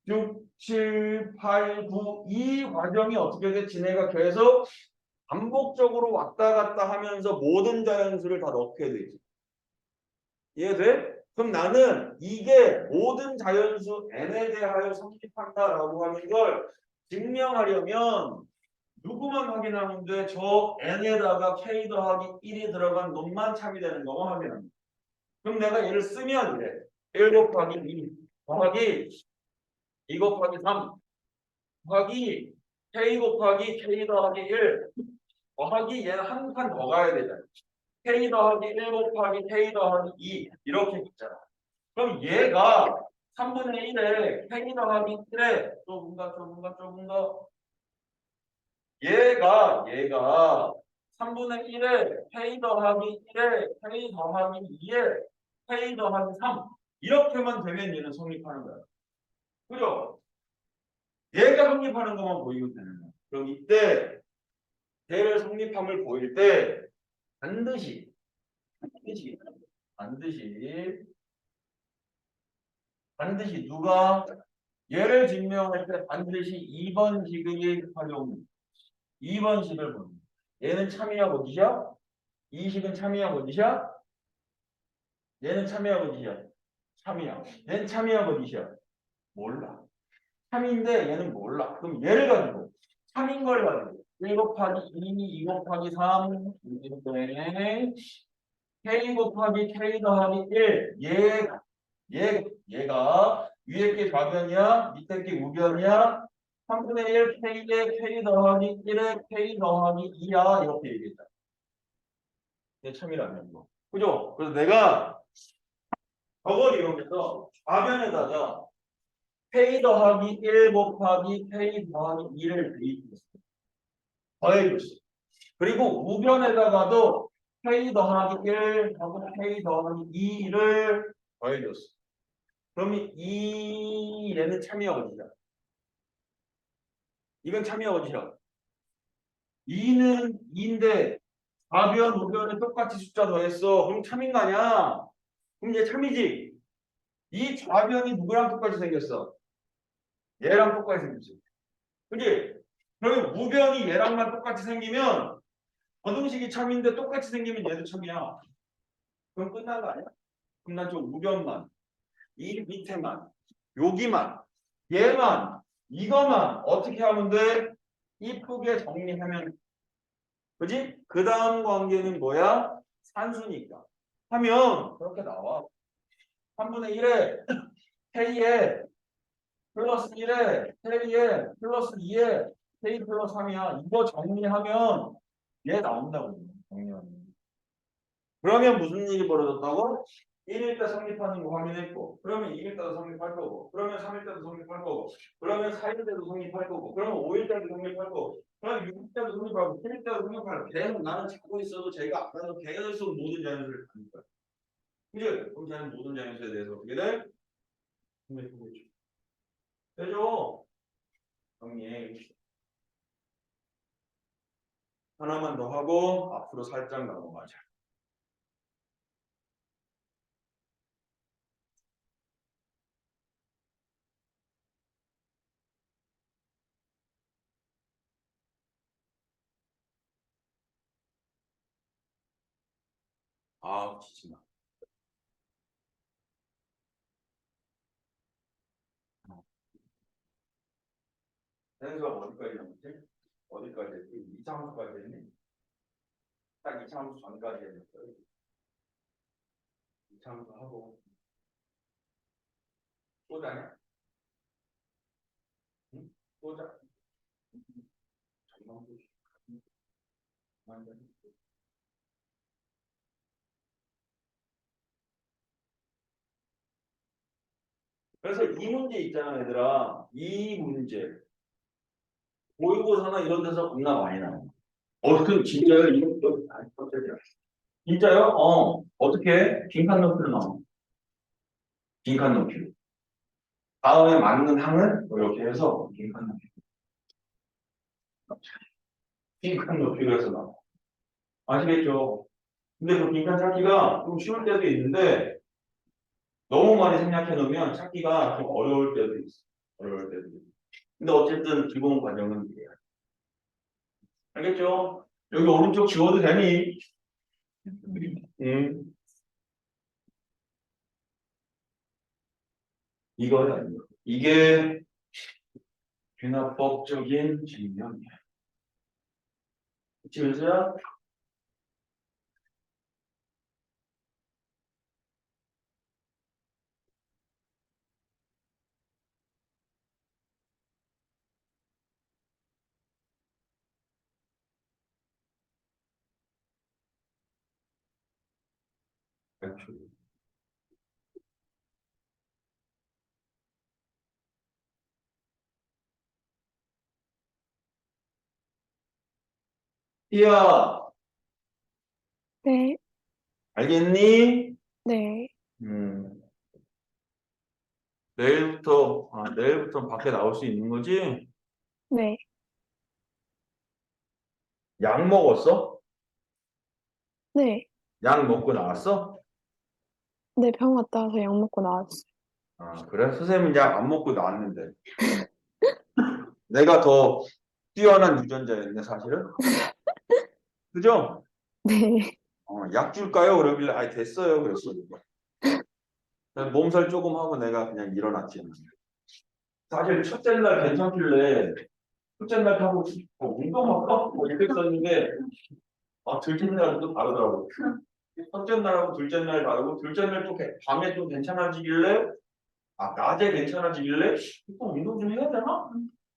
6, 7, 8, 9 이 과정이 어떻게 돼? 지네가 계속 반복적으로 왔다 갔다 하면서 모든 자연수를 다 넣게 되지. 이해돼? 그럼 나는 이게 모든 자연수 n에 대하여 성립한다라고 하는 걸 증명하려면 누구만 확인하면 돼? 저 n에다가 k 더하기 1이 들어간 놈만 참이 되는 거만 확인하면 돼. 그럼 내가 얘를 쓰면 이래. 1 곱하기 2 더하기 2 곱하기 3 더하기 k 곱하기 k 더하기 1 더하기 얘는 한 칸 더 가야 되잖아. k 더하기 1 곱하기 k 더하기 2 이렇게 있잖아. 그럼 얘가 3분의 1에 k 더하기 1에 조금 더 얘가 3분의 1에 k 더하기 1에 k 더하기 2에 k 더하기 3 이렇게만 되면 얘는 성립하는 거야. 그죠? 얘가 성립하는 것만 보이면 되는 거야. 그럼 이때 얘를 성립함을 보일 때 반드시 누가 얘를 증명할 때 반드시 2번 식의 활용 2번 식을 보는 얘는 참이야 거짓이야? 이 식은 참이야 거짓이야? 얘는 참이야 거짓이야? 참이야. 얘는 참이야 거짓이야? 몰라. 참인데 얘는 몰라. 그럼 얘를 가지고 참인 걸 가지고 1 곱하기 2 곱하기 3 네. k 곱하기 k 더하기 1 얘가 위에 게 좌변이야? 밑에 게 우변이야? 3분의 1 K에 K 더하기 1에 K 더하기 2야. 이렇게 얘기했다. 이게 참이라면 이거. 그죠? 그래서 내가 저걸 이용해서 좌변에다가 K 더하기 1 곱하기 K 더하기 2를 대입했어. 더해줬어. 그리고 우변에다가도 K 더하기 1 하고 K 더하기 2를 더해줬어. 그러면 이 얘는 참이야 어디야? 이건 참이야 어디야? 2는 2인데 좌변 우변에 똑같이 숫자 더했어. 그럼 참인 거 아니야? 그럼 얘 참이지? 이 좌변이 누구랑 똑같이 생겼어? 얘랑 똑같이 생겼지. 그지? 그러면 우변이 얘랑만 똑같이 생기면 거등식이 참인데 똑같이 생기면 얘도 참이야. 그럼 끝난 거 아니야? 그럼 난 좀 우변만, 이 밑에만, 여기만, 얘만, 이거만 어떻게 하면 돼? 이쁘게 정리하면, 그지? 그 다음 관계는 뭐야? 산수니까. 하면 그렇게 나와. 3분의 1에 K에 플러스 1에 K에 플러스 2에 K 플러스 3이야. 이거 정리하면 얘 나온다고. 정리하면. 그러면 무슨 일이 벌어졌다고? 1일 때 성립하는 거 확인했고, 그러면 2일 때도 성립할 거고, 그러면 3일 때도 성립할 거고, 그러면 4일 때도 성립할 거고, 그러면 5일 때도 성립할 거고, 그러면 6일 때도 성립하고, 7일 때도 성립할 거고, 계속 나는 찾고 있어도 제가 알아서 계속 모든 자연수를 가는 거야. 그죠? 그럼 저는 모든 자연수에 대해서 어떻게 돼? 성립해보죠. 되죠? 정리해. 하나만 더 하고, 앞으로 살짝 넘어가자. 아, 지친다. 센서가 어디까지 남았지? 어디까지 했지? 2차함수까지 했네. 딱 2차함수 전까지 했어요. 2차함수 하고 또 자냐? 응? 또 자? 전망도 완전. 그래서 이 문제 있잖아, 얘들아. 이 문제 모의고사나 이런 데서 겁나 많이 나와. 그 진짜요? 이거 진짜요? 어떻게? 빈칸 높이로 나와. 빈칸 높이. 다음에 맞는 항을 이렇게 해서 빈칸 높이. 빈칸 높이로 해서 나와. 아시겠죠? 근데 그 빈칸 찾기가 좀 쉬울 때도 있는데 너무 많이 생략해 놓으면 찾기가 좀 어려울 때도 있어. 어려울 때도 있어. 근데 어쨌든 기본 과정은 이래요. 알겠죠? 여기 오른쪽 지워도 되니? 이거야, 이거. 이게 귀납법적인 증명이야. 그치, 은수야? 그렇죠. 띠야, 네, 알겠니? 네, 음, 내일부터 밖에 나올 수 있는 거지? 네, 약 먹었어? 네, 약 먹고 나왔어? 네, 병원 갔다 와서 약 먹고 나왔어요. 아, 그래? 선생님은 약 안 먹고 나왔는데. 내가 더 뛰어난 유전자였네, 사실은. 그죠? 네, 약 줄까요? 그러길래, 아이, 됐어요. 그랬어. 몸살 조금 하고 내가 그냥 일어났지. 사실 첫째 날 괜찮길래, 첫째 날 하고, 운동할까? 뭐 이렇게 썼는데, 둘째 날은 또 다르더라고. 첫째 날하고 둘째 날 다르고, 둘째 날 또 밤에 좀 괜찮아지길래, 아, 낮에 괜찮아지길래 또 운동 좀 해야 되나?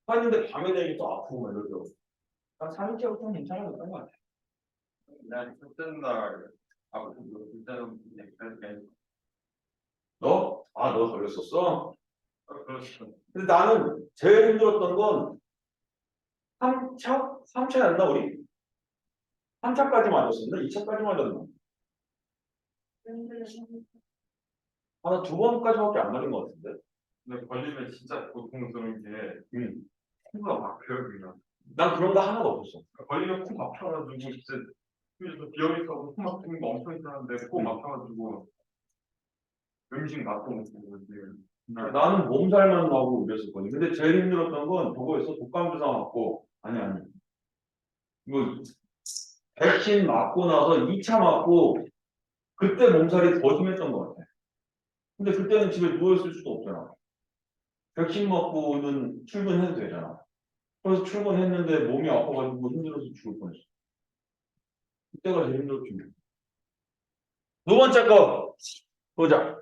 했는데 밤에 되니까 아프고 막 이러죠. 한 3일째부터는 괜찮아졌던 것 같아. 난 첫째 날 아프고 그때는 그냥 너? 아, 너 걸렸었어? 그렇죠. 근데 나는 제일 힘들었던 건 3차? 3차였나 우리? 3차까지 맞았었나? 2차까지 맞았나? 하나 두 번까지밖에 안 맞은 것 같은데. 근데 걸리면 진짜 고통스러운 게 응. 코가 막혀요 그냥. 난 그런 거 하나도 없었어. 걸리면 코 막혀가지고 진짜 그래서 비염이하고 코 막히는 거 엄청 있었는데 코 막혀가지고 음식 맛도 못 보고 이제 나는 몸살만 나고 이랬었거든. 근데 제일 힘들었던 건 그거였어. 독감 주사 맞고. 아니. 이거 백신 맞고 나서 2차 맞고 그때 몸살이 더 심했던 것 같아. 근데 그때는 집에 누워있을 수도 없잖아. 백신 맞고는 출근해도 되잖아. 그래서 출근했는데 몸이 아파가지고 힘들어서 죽을 뻔했어. 그때가 제일 힘들었지. 두 번째 거 보자.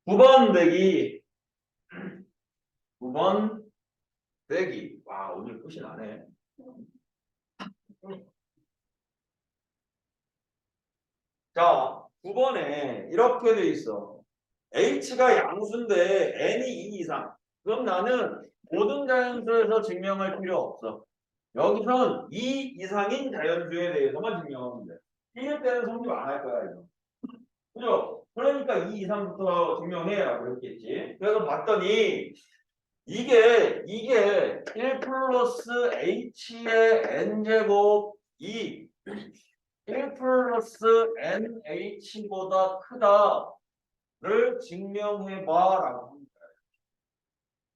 9번 대기. 9번 대기. 와, 오늘 끝이 나네. 자, 9번에 이렇게 돼 있어. H가 양수인데 N이 2 이상. 그럼 나는 모든 자연수에서 증명할 필요 없어. 여기선 2 이상인 자연수에 대해서만 증명하면 돼. 1일 때는 성립 안 할 거야, 이거. 그죠? 그러니까 2 이상부터 증명해라고 했겠지. 그래서 봤더니 이게 1 플러스 H의 N제곱 2 1 플러스 NH보다 크다를 증명해봐라고 합니다.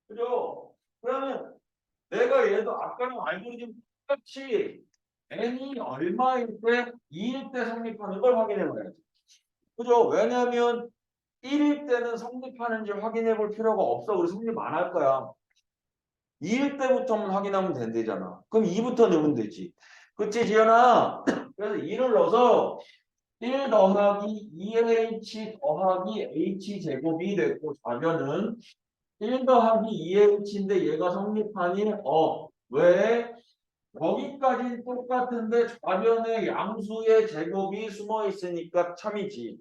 그죠? 그러면 내가 얘도 아까랑 알고리즘 똑같이 n이 얼마일 때 2일 때 성립하는 걸 확인해봐야지. 그죠? 왜냐하면 1일 때는 성립하는지 확인해 볼 필요가 없어. 우리 성립 안 할 거야. 2일 때부터만 확인하면 된대잖아. 그럼 2부터 넣으면 되지. 그치, 지연아? 그래서 2를 넣어서 1 더하기 2H 더하기 H제곱이 됐고 좌변은 1 더하기 2H인데 얘가 성립하니 왜? 거기까지는 똑같은데 좌변에 양수의 제곱이 숨어 있으니까 참이지.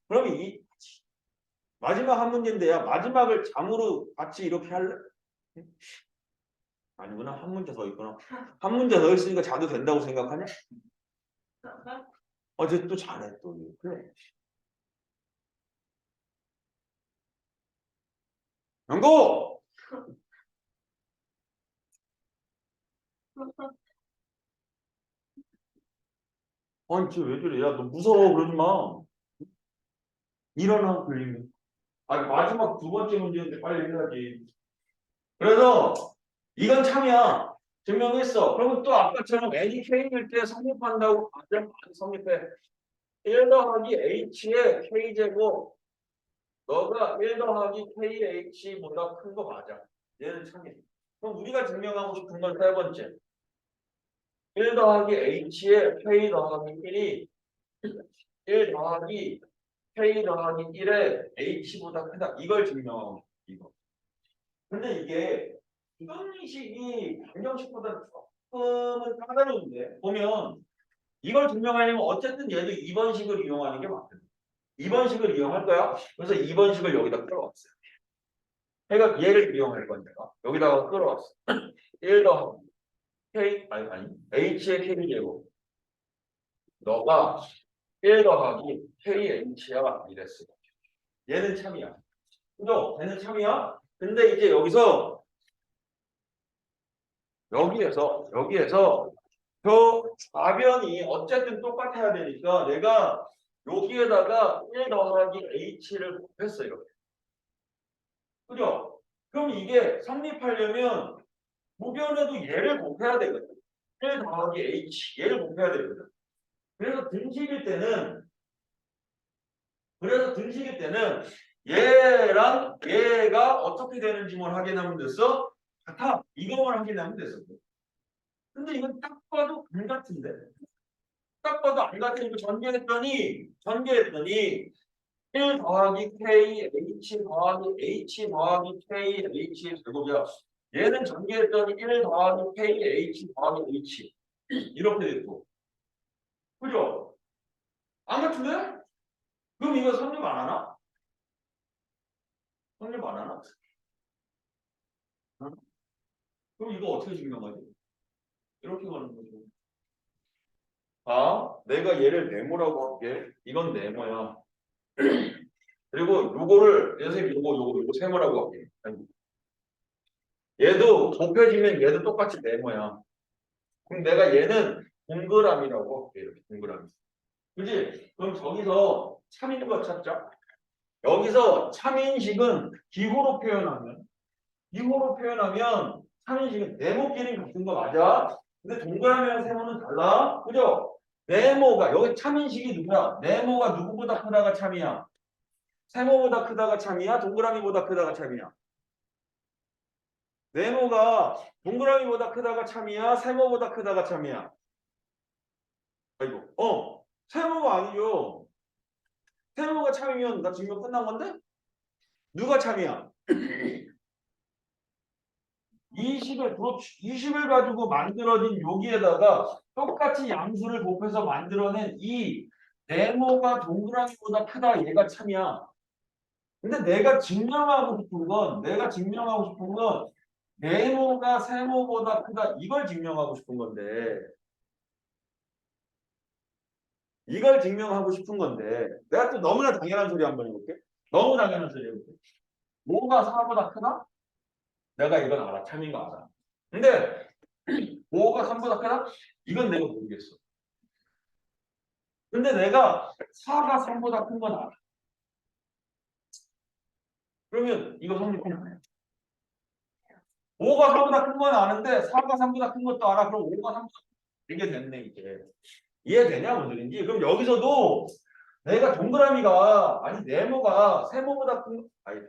그럼 이 마지막 한 문제인데요. 마지막을 장으로 같이 이렇게 할래? 아니구나. 한 문제 더 있구나. 한 문제 더 있으니까 자도 된다고 생각하냐? 어제 또 잘해 또. 그래. 연고! 아니 쟤왜 저래? 야 너 무서워 그러지 마. 일어나 걸리면. 아 마지막 두 번째 문제인데 빨리 해야지. 그래서 이건 참이야. 증명했어. 그러면 또 아까처럼 n이 k일 때 성립한다고 안 성립해. 1 더하기 h의 k제곱 너가 1 더하기 kh보다 큰 거 맞아. 얘는 참이야. 그럼 우리가 증명하고 싶은 건 세 번째. 1 더하기 h의 k 더하기 1이 1 더하기 k 더하기 1의 h보다 크다. 이걸 증명하고 싶어. 이거. 근데 이게 이동식이 방정식보다 조금은 까다로운데 보면 이걸 증명하려면 어쨌든 얘도 2번식을 이용하는 게 맞거든. 2번식을 이용할 거야. 그래서 2번식을 여기다 끌어왔어요. 그러니까 얘를 이용할 건데 여기다가 끌어왔어. 1 더하기 k 아니 h의 k 제곱 너가 1 더하기 kh야 이랬어. 얘는 참이야. 그죠? 얘는 참이야. 근데 이제 여기에서 저 좌변이 어쨌든 똑같아야 되니까 내가 여기에다가 1 더하기 h를 곱했어 이렇게. 그죠? 그럼 이게 성립하려면 무변에도 얘를 곱해야 되거든. 1 더하기 h 얘를 곱해야 되거든. 그래서 등식일 때는 얘랑 얘가 어떻게 되는지만 확인하면 됐어. 같아. 이것만 확인하면 됐어. 근데 이건 딱 봐도 안 같은데. 딱 봐도 안 같으니까 전개했더니 1 더하기 K H 더하기 H 더하기 K H의 제곱이야. 얘는 전개했더니 1 더하기 K H 더하기 H 이렇게 됐고. 그죠? 안 같은데? 그럼 이거 성립 안 하나? 성립 안 하나? 응? 그럼 이거 어떻게 증명하지? 이렇게 가는 거죠. 아, 내가 얘를 네모라고 할게. 이건 네모야. 그리고 요거를 선생님 요거 세모라고 할게. 얘도 곱해지면 얘도 똑같이 네모야. 그럼 내가 얘는 동그라미라고 할게. 이렇게 동그라미. 그지? 그럼 저기서 참인거 찾자. 여기서 참인식은 기호로 표현하면 참인식은 네모끼리 같은 거 맞아. 근데 동그라미랑 세모는 달라. 그죠? 네모가 여기 참인식이 누구야? 네모가 누구보다 크다가 참이야. 세모보다 크다가 참이야. 동그라미보다 크다가 참이야. 네모가 동그라미보다 크다가 참이야. 세모보다 크다가 참이야. 아이고. 세모가 아니죠. 세모가 참이면 나 증명 끝난 건데? 누가 참이야? 20을 가지고 만들어진 여기에다가 똑같이 양수를 곱해서 만들어낸 이 네모가 동그라미보다 크다 얘가 참이야. 근데 내가 증명하고 싶은 건 네모가 세모보다 크다 이걸 증명하고 싶은 건데 내가 또 너무나 당연한 소리 한번 해볼게. 너무 당연한 소리 해볼게. 5가 4보다 크다? 내가 이건 알아. 참인 거 알아. 근데 5가 3보다 크다? 이건 내가 모르겠어. 근데 내가 4가 3보다 큰 건 알아. 그러면 이거 성립하나요? 5가 4보다 큰 건 아는데 4가 3보다 큰 것도 알아. 그럼 5가 3보다 이게 됐네 이제. 이해되냐 무슨 소린지? 그럼 여기서도 내가 동그라미가 아니 네모가 세모보다 큰 아니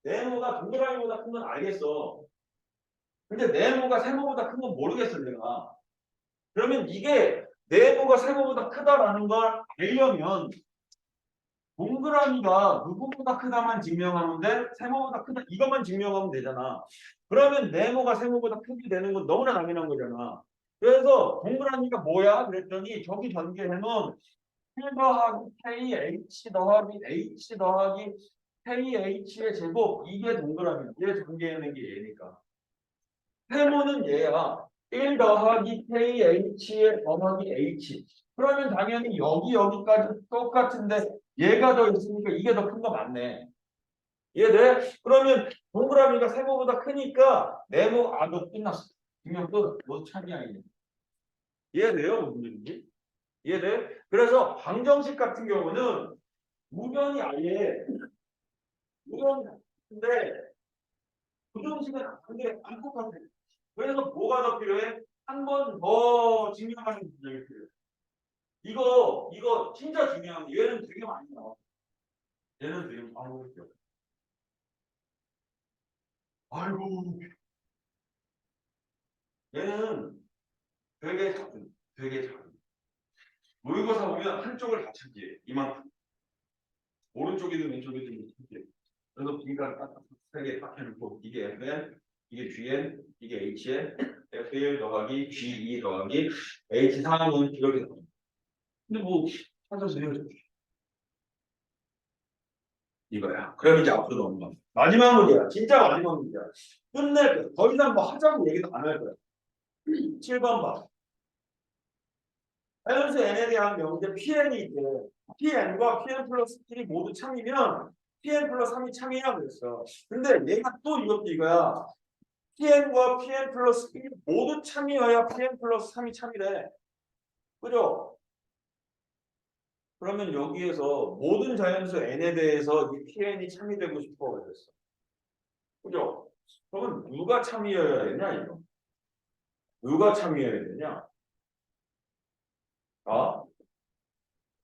네모가 동그라미보다 큰 건 알겠어. 근데 네모가 세모보다 큰 건 모르겠어 내가. 그러면 이게 네모가 세모보다 크다라는 걸 알려면 동그라미가 누구보다 크다만 증명하면 돼? 세모보다 크다 이것만 증명하면 되잖아. 그러면 네모가 세모보다 크게 되는 건 너무나 당연한 거잖아. 그래서 동그라미가 뭐야? 그랬더니 저기 전개해놓은 1 더하기 KH 더하기 H 더하기 KH의 제곱 이게 동그라미야. 얘 전개해낸 게 얘니까. 세모는 얘야. 1 더하기 KH의 더하기 H. 그러면 당연히 여기까지 똑같은데 얘가 더 있으니까 이게 더 큰 거 맞네. 이해돼? 그러면 동그라미가 세모보다 크니까 네모 너 끝났어. 그냥 너 참이야 이제. 이해돼요? 무슨 말인지? 이해돼? 그래서 방정식 같은 경우는 우변이 아예 우변인데 부정식은 안 똑같아. 그래서 뭐가 더 필요해? 한 번 더 증명하는 문제가 필요해. 이거 진짜 중요한 거. 얘는 되게 많이 나와. 얘는 되게 많이 나와. 아이고. 얘는 되게 작은. 모의고사 보면 한쪽을 다 찾기해. 이만큼. 오른쪽이든 왼쪽이든 찾기해. 그래서 B가 딱 세 개 딱 해놓고 이게 FN, 이게 GN, 이게 HN, FL 더하기 GE 더하기 H3은 이렇게 나와. 근데 뭐 찾아서 해야죠. 이거야. 그럼 이제 앞으로 넘어가. 마지막 문제야. 진짜 마지막 문제야. 끝낼 거야. 더 이상 뭐 하자고 얘기도 안 할 거야. 7번 봐. 자연수 n에 대한 명제 Pn이 있대. Pn과 Pn 플러스 1이 모두 참이면 Pn 플러스 3이 참이라고 그랬어. 근데 얘가 또 이것도 이거야. Pn과 Pn 플러스 1이 모두 참이어야 Pn 플러스 3이 참이래. 그죠? 그러면 여기에서 모든 자연수 n에 대해서 이 Pn이 참이 되고 싶어 그랬어. 그죠? 그러면 누가 참이어야 되냐 이거? 누가 참여해야 되냐?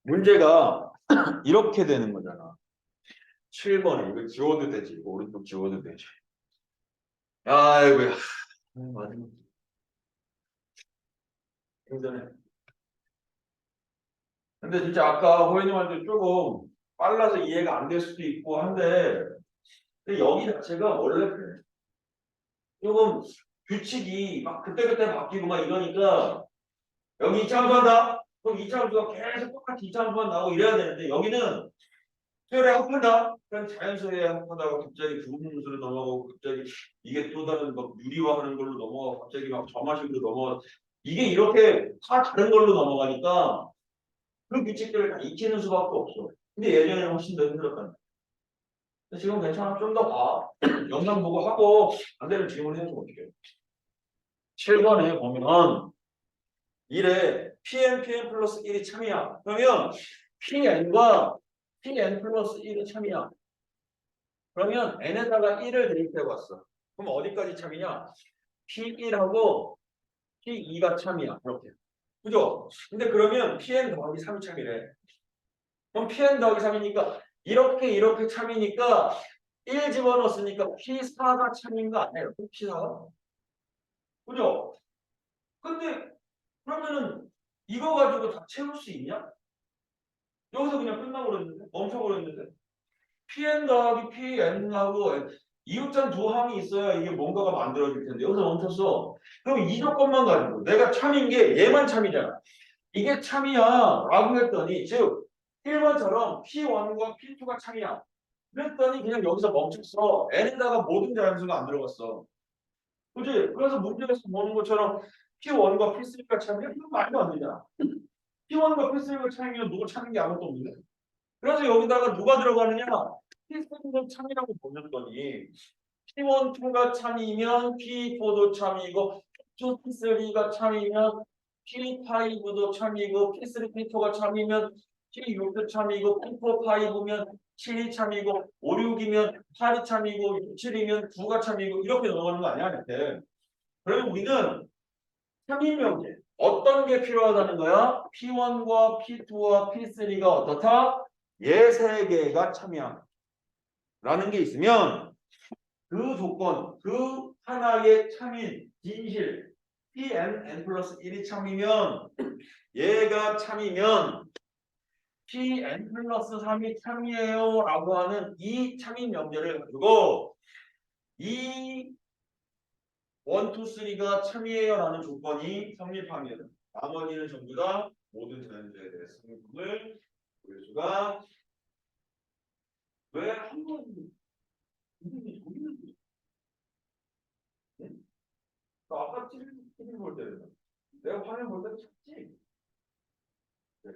문제가 이렇게 되는 거잖아. 7번에 이거 지워도 되지. 이거 오른쪽 지워도 되지. 아이고야. 맞아. 힘드네. 근데 진짜 아까 호연님한테 조금 빨라서 이해가 안 될 수도 있고 한데 근데 여기 자체가 원래 그래. 조금 규칙이 막 그때그때 바뀌고 막 이러니까 여기 이차함수한다. 그럼 이차함수가 계속 똑같이 이차함수만 나오고 이래야 되는데 여기는 수열에 합한다. 그럼 자연수에 합하다가 갑자기 부분수로 넘어가고 갑자기 이게 또 다른 막 유리화하는 걸로 넘어가고 갑자기 막 점화식으로 넘어가 이게 이렇게 다 다른 걸로 넘어가니까 그 규칙들을 다 익히는 수밖에 없어. 근데 예전에는 훨씬 더 힘들었단 말이야. 지금 괜찮아. 좀 더 봐. 영상 보고 하고 안 되는 질문 해주면 어떡해. 7번에 보면 1에 PN 플러스 1이 참이야. 그러면 PN과 PN 플러스 1이 참이야. 그러면 n에다가 1을 대입해 봤어. 그럼 어디까지 참이냐? P1하고 P2가 참이야. 이렇게. 그죠? 근데 그러면 PN 더하기 3이 참이래. 그럼 PN 더하기 3이니까 이렇게 참이니까 1 집어넣었으니까 P4가 참인 거 아니에요? P4가? 그죠? 근데 그러면은 이거 가지고 다 채울 수 있냐? 여기서 그냥 끝나버렸는데? 멈춰버렸는데? PN 더하기 PN하고 이웃장 두 항이 있어야 이게 뭔가가 만들어질 텐데 여기서 멈췄어. 그럼 이 조건만 가지고 내가 참인 게 얘만 참이잖아. 이게 참이야 라고 했더니 즉 1번처럼 P1과 P2가 참이야. 그랬더니 그냥 여기서 멈췄어. n에다가 모든 자연수가 안 들어갔어. 그지? 그래서 문제에서 보는 것처럼 P1과 P3가 참이야? 이건 말도 안 되잖아. P1과 P3가 참이면 누가 참는 게 아무것도 없는데. 그래서 여기다가 누가 들어가느냐? P3도 참이라고 보냈더니 P1, 2가 참이면 P4도 참이고 P2, P3가 참이면 P5도 참이고 P3, P4가 참이면 P6도 참이고 P4, 5면 7이 참이고 5, 6이면 8이 참이고 6, 7이면 9가 참이고 이렇게 넘어가는 거 아니야? 이렇게. 그러면 우리는 참인 명제 어떤 게 필요하다는 거야? P1과 P2와 P3가 어떻다? 얘 세 개가 참이야. 라는 게 있으면 그 조건, 그 하나의 참인, 진실 Pn 플러스 1이 참이면 얘가 참이면 Pn 플러스 3이 참이에요 라고 하는 이 참인 명제를 가지고 이 1, 2, 3가 참이에요 라는 조건이 성립하면 나머지는 전부 다 모든 자연수에 대해 성립을 보일 수가 왜 한 번 이름이 보이는 거지? 아까 TV 볼 때는 내가 화면 볼 때는 찾지. 네.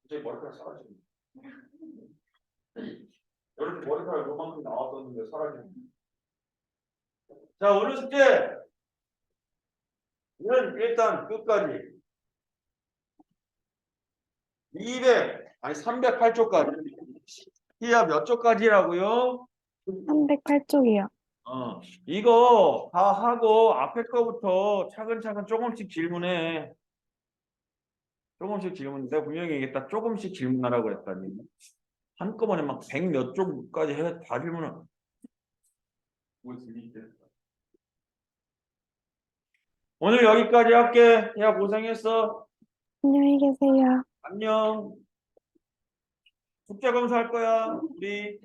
이제 머리카락 사라지네. 이렇게 머리카락 요만큼 나왔었는데 사라지네. 자, 오늘 숙제는 일단 끝까지 308쪽까지. 시야 몇 쪽까지라고요? 308쪽이요. 이거 다 하고 앞에 거부터 차근차근 조금씩 질문해. 조금씩 질문. 내가 분명히 얘기했다. 조금씩 질문하라고 했다니. 한꺼번에 막 100 몇 쪽까지 해 다 질문을. 뭐 재밌겠다. 오늘 여기까지 할게. 야, 고생했어. 안녕히 계세요. 안녕. 숙제 검사할 거야. 우리.